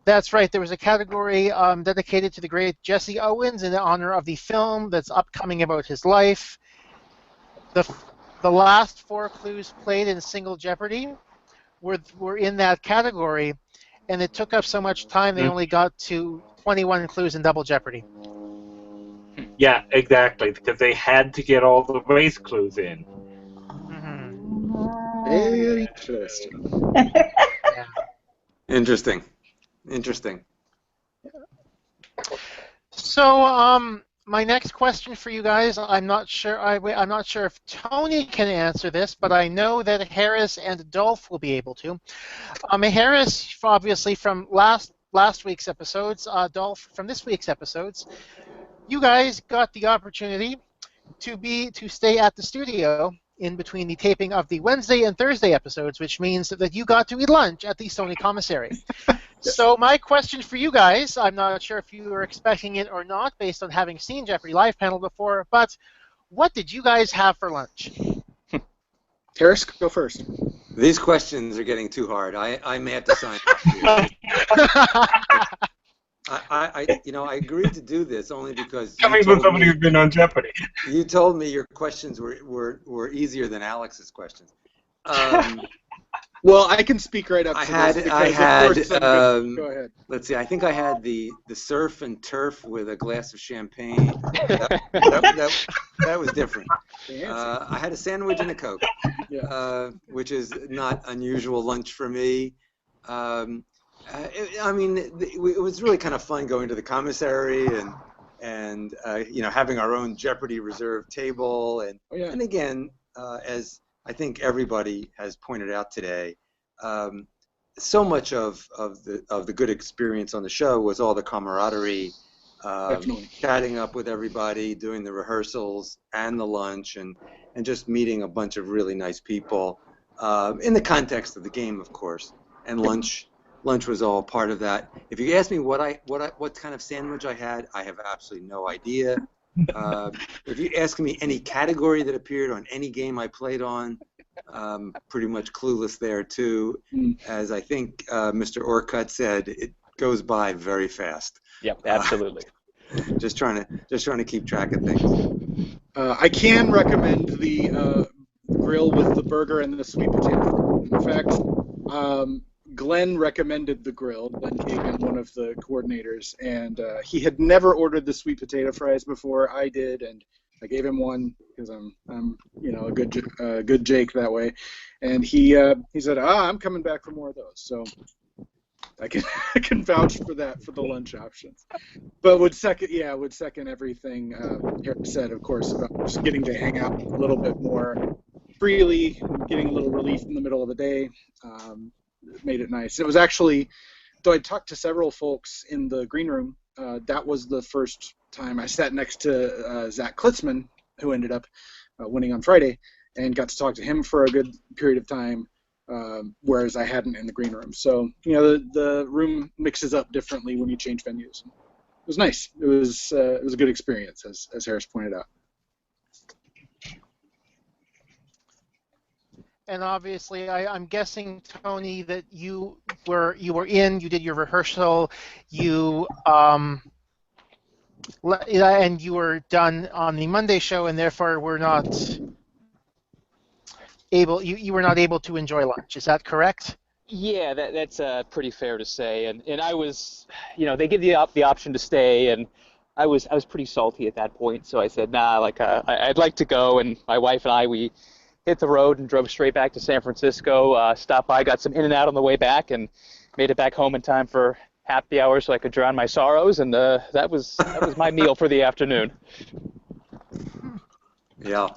That's right. There was a category dedicated to the great Jesse Owens in honor of the film that's upcoming about his life. The last 4 clues played in Single Jeopardy were in that category, and it took up so much time they only got to 21 clues in Double Jeopardy. Yeah, exactly, because they had to get all the race clues in. Very interesting. Yeah. Interesting. So, my next question for you guys, I'm not sure if Tony can answer this, but I know that Harris and Dolph will be able to. Harris, obviously from last week's episodes, Dolph from this week's episodes. You guys got the opportunity to stay at the studio in between the taping of the Wednesday and Thursday episodes, which means that you got to eat lunch at the Sony Commissary. So my question for you guys, I'm not sure if you were expecting it or not based on having seen Jeopardy live panel before, but what did you guys have for lunch? Harris, go first. These questions are getting too hard. I may have to sign up. I agreed to do this only because Coming from somebody who's been on Jeopardy. You told me your questions were easier than Alex's questions. Well, I can speak right up I to had, this I because, of had, course, I'm gonna go ahead. let's see, I think I had the surf and turf with a glass of champagne. That was different. Fancy. I had a sandwich and a Coke, Yeah. which is not unusual lunch for me. I mean, it was really kind of fun going to the commissary and having our own Jeopardy reserved table Oh yeah. and again, as I think everybody has pointed out today, so much of the good experience on the show was all the camaraderie, Definitely. chatting up with everybody, doing the rehearsals and the lunch, and just meeting a bunch of really nice people in the context of the game, of course. And lunch was all part of that. If you ask me what kind of sandwich I had, I have absolutely no idea. If you ask me any category that appeared on any game I played on, pretty much clueless there too. As I think Mr. Orcutt said, it goes by very fast. Yep, absolutely. Just trying to keep track of things. I can recommend the grill with the burger and the sweet potato. In fact, Glenn recommended the grill. Glenn Kagan, one of the coordinators, and he had never ordered the sweet potato fries before. I did, and I gave him one because I'm a good Jake that way. And he said, I'm coming back for more of those. So I can vouch for that for the lunch options. But would second everything Eric said, of course, about just getting to hang out a little bit more freely, getting a little relief in the middle of the day. Made it nice. It was actually, though I talked to several folks in the green room, that was the first time I sat next to Zach Klitzman, who ended up winning on Friday, and got to talk to him for a good period of time, whereas I hadn't in the green room. So, the room mixes up differently when you change venues. It was nice. It was a good experience, as Harris pointed out. And obviously, I'm guessing, Tony, that you did your rehearsal, and you were done on the Monday show, and therefore were not able. You were not able to enjoy lunch. Is that correct? Yeah, that's pretty fair to say. And I was, they give you the option to stay, and I was pretty salty at that point. So I said, nah, I'd like to go. And my wife and we hit the road and drove straight back to San Francisco. Stopped by, got some In-N-Out on the way back, and made it back home in time for happy hour so I could drown my sorrows. And that was my meal for the afternoon. Yeah.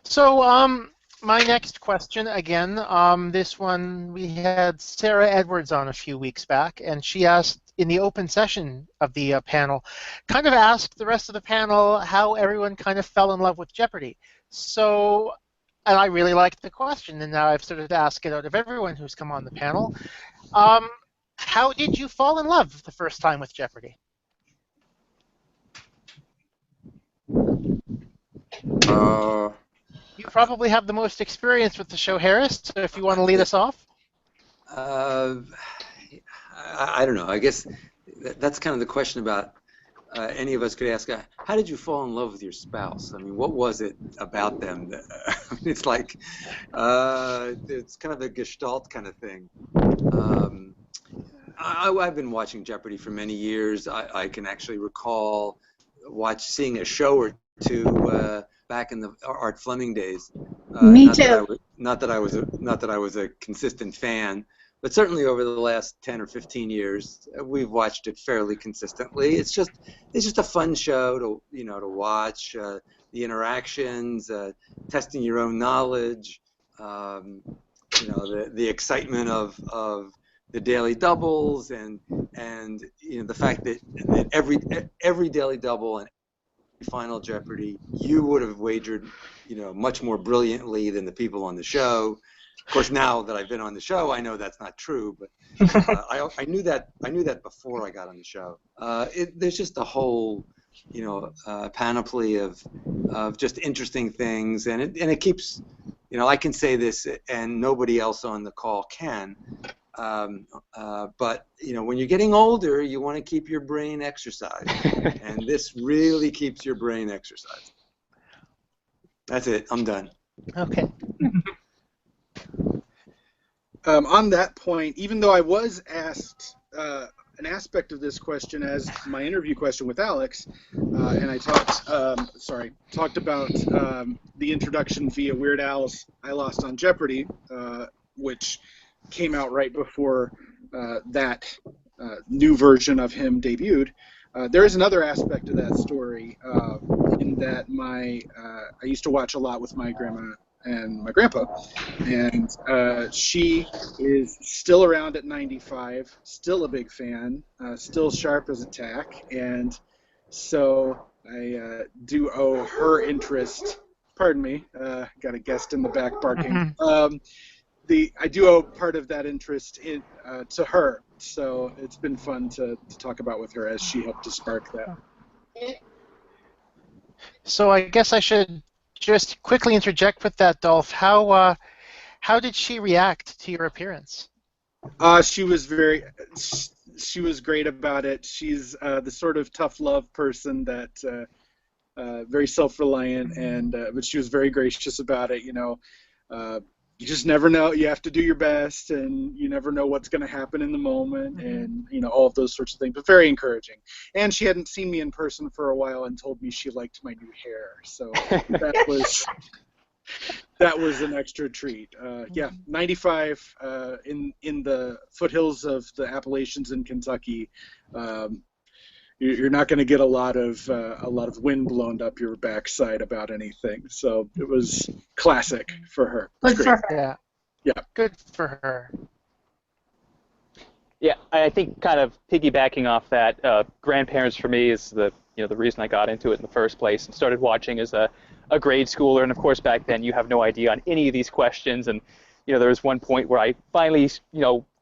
So, my next question, again, this one, we had Sarah Edwards on a few weeks back, and she asked, in the open session of the panel, kind of asked the rest of the panel how everyone kind of fell in love with Jeopardy. So, and I really liked the question, and now I've started to ask it out of everyone who's come on the panel. How did you fall in love the first time with Jeopardy? You probably have the most experience with the show, Harris, so if you want to lead us off. I don't know. I guess that's kind of the question about any of us could ask. How did you fall in love with your spouse? I mean, what was it about them? It's like it's kind of a Gestalt kind of thing. I've been watching Jeopardy for many years. I can actually recall seeing a show or two back in the Art Fleming days. Me too. Not that I was a consistent fan. But certainly over the last 10 or 15 years, we've watched it fairly consistently. It's just a fun show to watch, the interactions, testing your own knowledge, the excitement of the daily doubles, and the fact that every daily double and Final Jeopardy, you would have wagered, much more brilliantly than the people on the show. Of course, now that I've been on the show, I know that's not true, but I knew that before I got on the show. There's just a whole, panoply of just interesting things, and it keeps, I can say this, and nobody else on the call can. But when you're getting older, you want to keep your brain exercised, and this really keeps your brain exercised. That's it. I'm done. Okay. On that point, even though I was asked an aspect of this question as my interview question with Alex, and I talked about the introduction via Weird Al's "I Lost on Jeopardy," which came out right before that new version of him debuted. There is another aspect of that story in that I used to watch a lot with my grandma and my grandpa, and she is still around at 95, still a big fan, still sharp as a tack, and so I do owe her interest. Pardon me, got a guest in the back barking. I do owe part of that interest to her, so it's been fun to talk about with her as she helped to spark that. So I guess I should just quickly interject with that, Dolph. How did she react to your appearance? She was great about it. She's the sort of tough love person that very self-reliant, and but she was very gracious about it. You just never know. You have to do your best, and you never know what's going to happen in the moment, and all of those sorts of things. But very encouraging. And she hadn't seen me in person for a while, and told me she liked my new hair. So that was an extra treat. 95 in the foothills of the Appalachians in Kentucky. You're not going to get a lot of wind blown up your backside about anything. So it was classic for her. Good for her. Yeah. Yeah. Good for her. Yeah, I think kind of piggybacking off that, grandparents for me is the reason I got into it in the first place and started watching as a grade schooler. And of course, back then you have no idea on any of these questions. And there was one point where I finally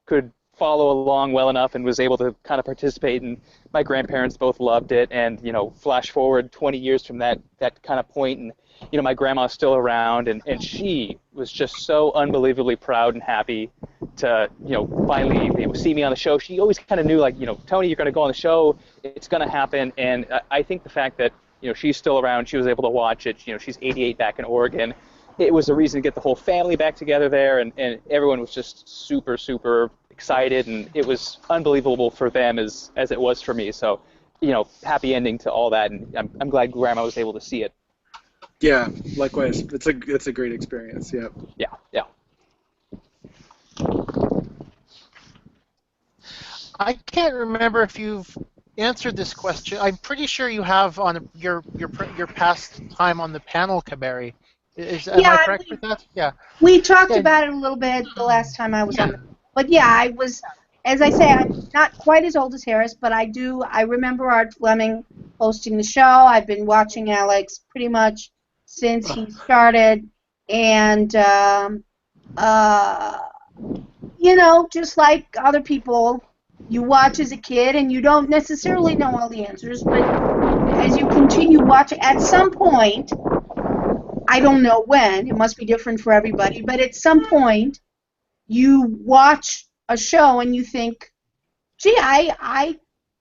could follow along well enough and was able to kind of participate, and my grandparents both loved it. And flash forward 20 years from that kind of point, and my grandma's still around, and she was just so unbelievably proud and happy to finally be able to see me on the show. She always kind of knew, like, Tony, you're going to go on the show, it's going to happen. And I think the fact that she's still around, she was able to watch it. She's 88 back in Oregon. It was a reason to get the whole family back together there, and everyone was just super, super excited, and it was unbelievable for them as it was for me. So, happy ending to all that, and I'm glad Grandma was able to see it. Yeah, likewise. It's a great experience. Yeah. Yeah. I can't remember if you've answered this question. I'm pretty sure you have on your past time on the panel, Kaberi. Am I correct with that? Yeah. We talked about it a little bit the last time I was on. But yeah, I was, as I say, I'm not quite as old as Harris, but I remember Art Fleming hosting the show. I've been watching Alex pretty much since he started, and just like other people, you watch as a kid and you don't necessarily know all the answers, but as you continue watching, at some point, I don't know when, it must be different for everybody, but at some point, you watch a show and you think, gee, I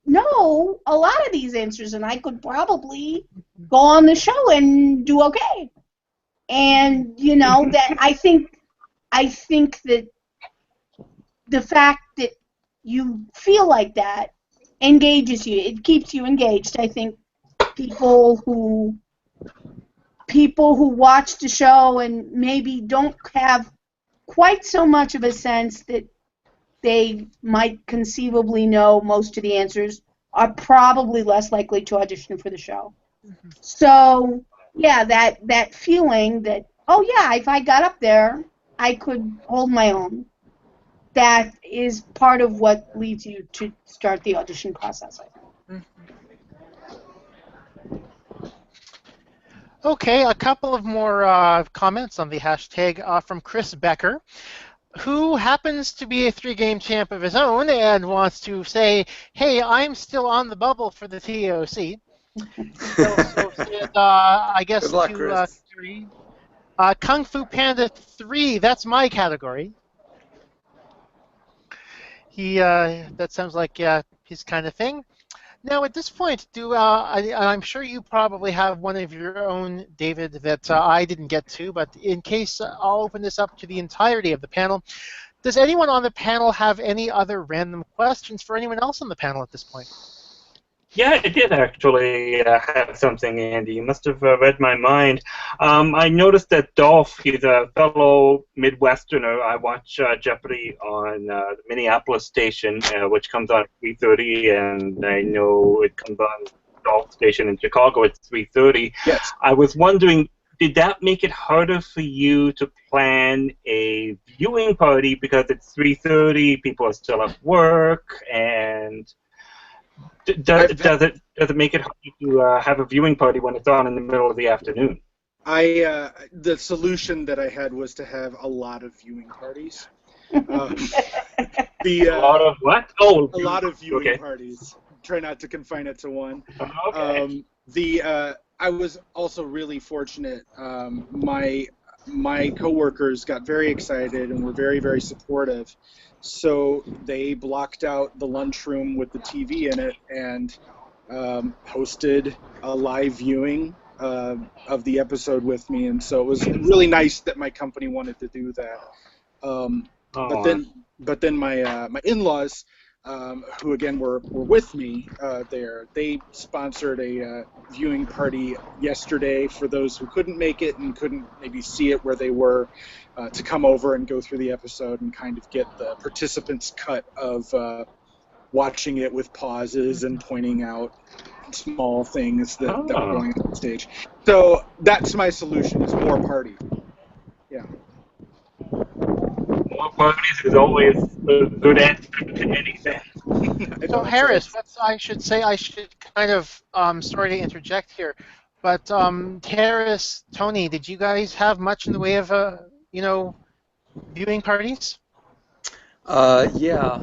know a lot of these answers, and I could probably go on the show and do okay. And that I think that the fact that you feel like that engages you. It keeps you engaged. I think people who watch the show and maybe don't have quite so much of a sense that they might conceivably know most of the answers are probably less likely to audition for the show. Mm-hmm. So, yeah, that feeling that, oh yeah, if I got up there, I could hold my own, that is part of what leads you to start the audition process, I think. Mm-hmm. Okay, a couple of more comments on the hashtag from Chris Becker, who happens to be a 3-game champ of his own and wants to say, hey, I'm still on the bubble for the TOC. So said, I guess, good luck, to Chris. 3. Kung Fu Panda 3, that's my category. That sounds like his kind of thing. Now, at this point, I'm sure you probably have one of your own, David, that I didn't get to, but in case I'll open this up to the entirety of the panel. Does anyone on the panel have any other random questions for anyone else on the panel at this point? Yeah, I did actually have something, Andy. You must have read my mind. I noticed that Dolph, he's a fellow Midwesterner. I watch Jeopardy on the Minneapolis station, which comes on at 3:30, and I know it comes on Dolph station in Chicago at 3:30. Yes. I was wondering, did that make it harder for you to plan a viewing party because it's 3:30, people are still at work, and does it make it hard to have a viewing party when it's on in the middle of the afternoon? The solution that I had was to have a lot of viewing parties. A lot of what? Oh, a lot of viewing okay. parties. Try not to confine it to one. Okay. I was also really fortunate. My coworkers got very excited and were very, very supportive. So they blocked out the lunchroom with the TV in it and hosted a live viewing of the episode with me. And so it was really nice that my company wanted to do that. But then my in-laws, who again were with me there, they sponsored a viewing party yesterday for those who couldn't make it and couldn't maybe see it where they were, to come over and go through the episode and kind of get the participants' cut of watching it with pauses and pointing out small things that were going on the stage. So that's my solution: is more party. Yeah. More parties is always a good answer to anything. So Harris, I should kind of, sorry to interject here, but Harris, Tony, did you guys have much in the way of viewing parties? Yeah.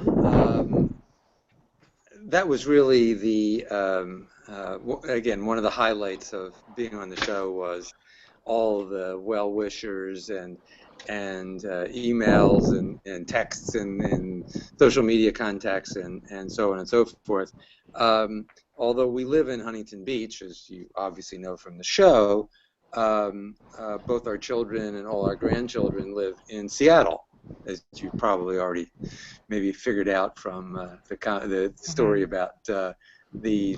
That was really the again, one of the highlights of being on the show was all the well-wishers and emails and texts and social media contacts and so on and so forth. Although we live in Huntington Beach, as you obviously know from the show, both our children and all our grandchildren live in Seattle, as you probably already maybe figured out from the story about the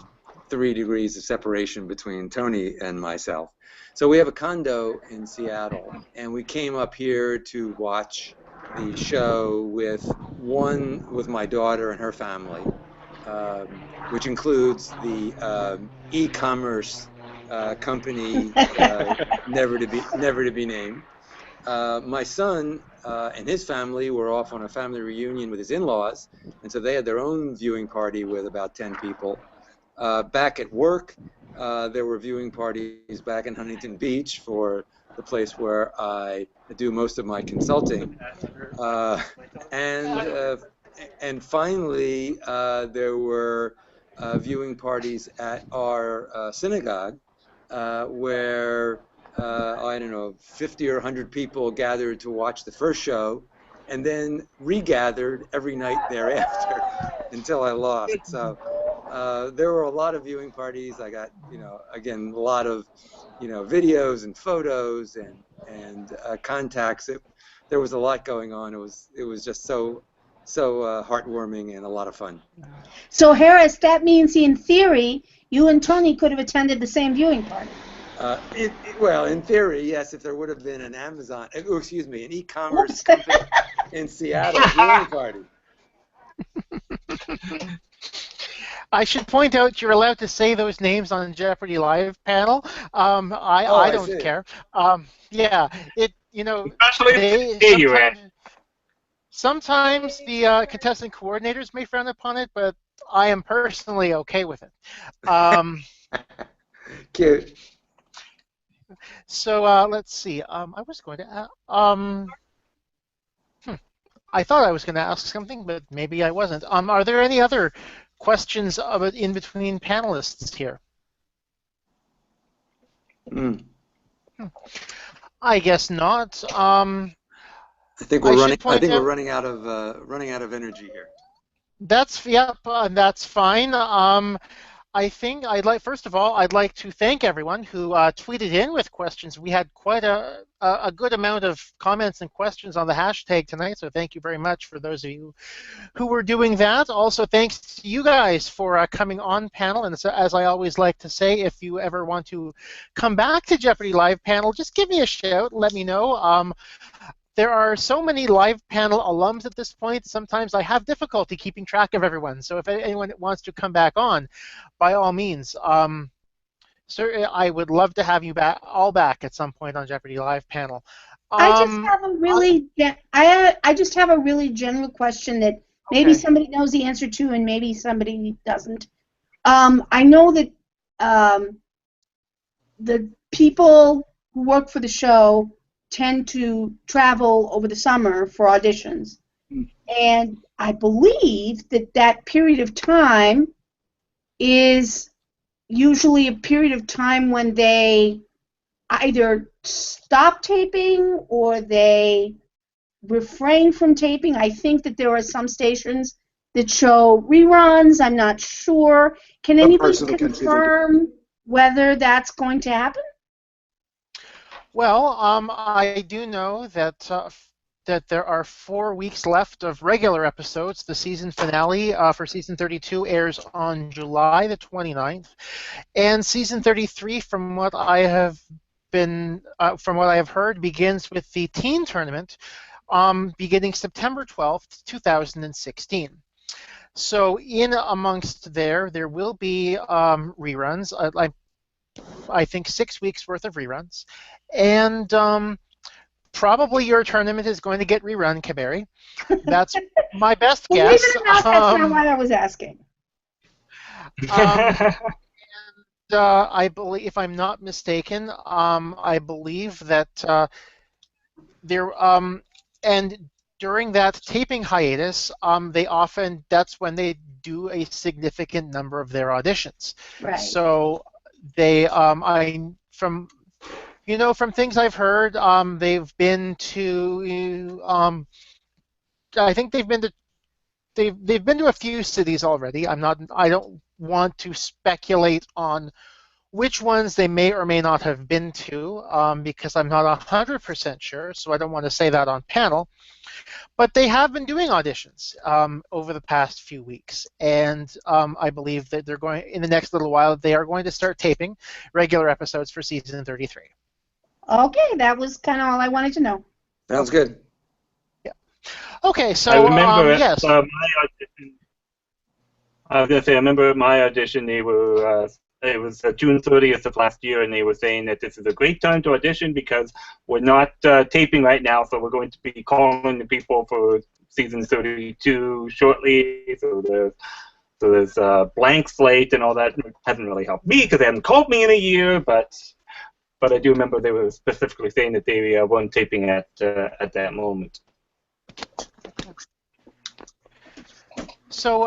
3 degrees of separation between Tony and myself. So we have a condo in Seattle, and we came up here to watch the show with my daughter and her family, which includes the e-commerce company never to be named. My son and his family were off on a family reunion with his in-laws, and so they had their own viewing party with about 10 people. Back at work, there were viewing parties back in Huntington Beach for the place where I do most of my consulting. And finally, there were viewing parties at our synagogue where, I don't know, 50 or 100 people gathered to watch the first show and then regathered every night thereafter until I lost. So there were a lot of viewing parties. I got, again, a lot of, videos and photos and contacts. There was a lot going on. It was just so heartwarming and a lot of fun. So Harris, that means in theory, you and Tony could have attended the same viewing party. Well, in theory, yes, if there would have been an an e-commerce company in Seattle viewing party. I should point out you're allowed to say those names on the Jeopardy Live panel. I don't care. Yeah, Especially sometimes the contestant coordinators may frown upon it, but I am personally okay with it. Cute. So let's see. I was going to. I thought I was going to ask something, but maybe I wasn't. Are there any other questions in between panelists here? I guess not. I think we're running out of energy here. That's fine. First of all, I'd like to thank everyone who tweeted in with questions. We had quite a good amount of comments and questions on the hashtag tonight, so thank you very much for those of you who were doing that. Also, thanks to you guys for coming on panel. And so, as I always like to say, if you ever want to come back to Jeopardy Live panel, just give me a shout. Let me know. There are so many live panel alums at this point, sometimes I have difficulty keeping track of everyone. So if anyone wants to come back on, by all means. Certainly, I would love to have you all back at some point on Jeopardy Live panel. I just have a really, I just have a really general question that maybe Okay. somebody knows the answer to and maybe somebody doesn't. I know that the people who work for the show tend to travel over the summer for auditions. And I believe that that period of time is usually a period of time when they either stop taping or they refrain from taping. I think that there are some stations that show reruns. I'm not sure. Can Some anybody parts of the country they do. confirm whether that's going to happen? Well, I do know that that there are 4 weeks left of regular episodes. The season finale for season 32 airs on July the 29th, and season 33, from what I have heard, begins with the teen tournament, beginning September 12th, 2016. So in amongst there will be reruns. I think 6 weeks worth of reruns, and probably your tournament is going to get rerun, Kaberi. That's my best Believe guess. it or not, that's not why I was asking. I believe, if I'm not mistaken, I believe that there and during that taping hiatus, that's when they do a significant number of their auditions. Right. So they from things I've heard, they've been to I think they've been to a few cities already. I don't want to speculate on which ones they may or may not have been to, because I'm not 100% sure, so I don't want to say that on panel. But they have been doing auditions over the past few weeks, and I believe that they're going, in the next little while, they are going to start taping regular episodes for season 33. Okay, that was kind of all I wanted to know. Sounds good. Yeah. Okay, so I remember yes. my audition. I was going to say, I remember at my audition, they were, it was June 30th of last year, and they were saying that this is a great time to audition because we're not taping right now, so we're going to be calling the people for season 32 shortly. So there's a blank slate and all that. It hasn't really helped me because they haven't called me in a year, but I do remember they were specifically saying that they weren't taping at that moment. So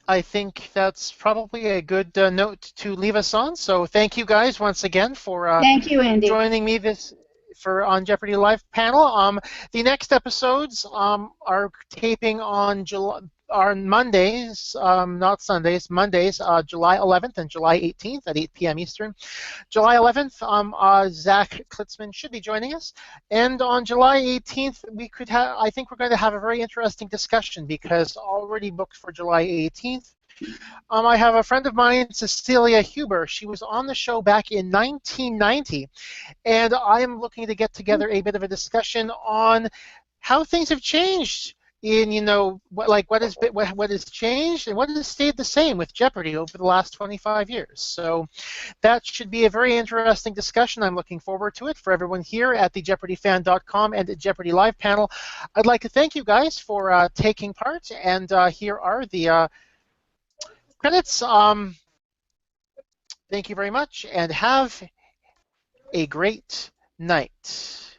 I think that's probably a good note to leave us on. So thank you guys once again for Thank you, Andy. joining me on Jeopardy Live panel. The next episodes are taping on Mondays, not Sundays, Mondays, July 11th and July 18th at 8 p.m. Eastern. July 11th, Zach Klitzman should be joining us, and on July 18th, I think we're going to have a very interesting discussion because already booked for July 18th. I have a friend of mine, Cecilia Huber. She was on the show back in 1990, and I am looking to get together a bit of a discussion on how things have changed in, what has changed and what has stayed the same with Jeopardy over the last 25 years. So that should be a very interesting discussion. I'm looking forward to it. For everyone here at the JeopardyFan.com and at Jeopardy Live panel, I'd like to thank you guys for taking part, and here are the credits. Thank you very much, and have a great night.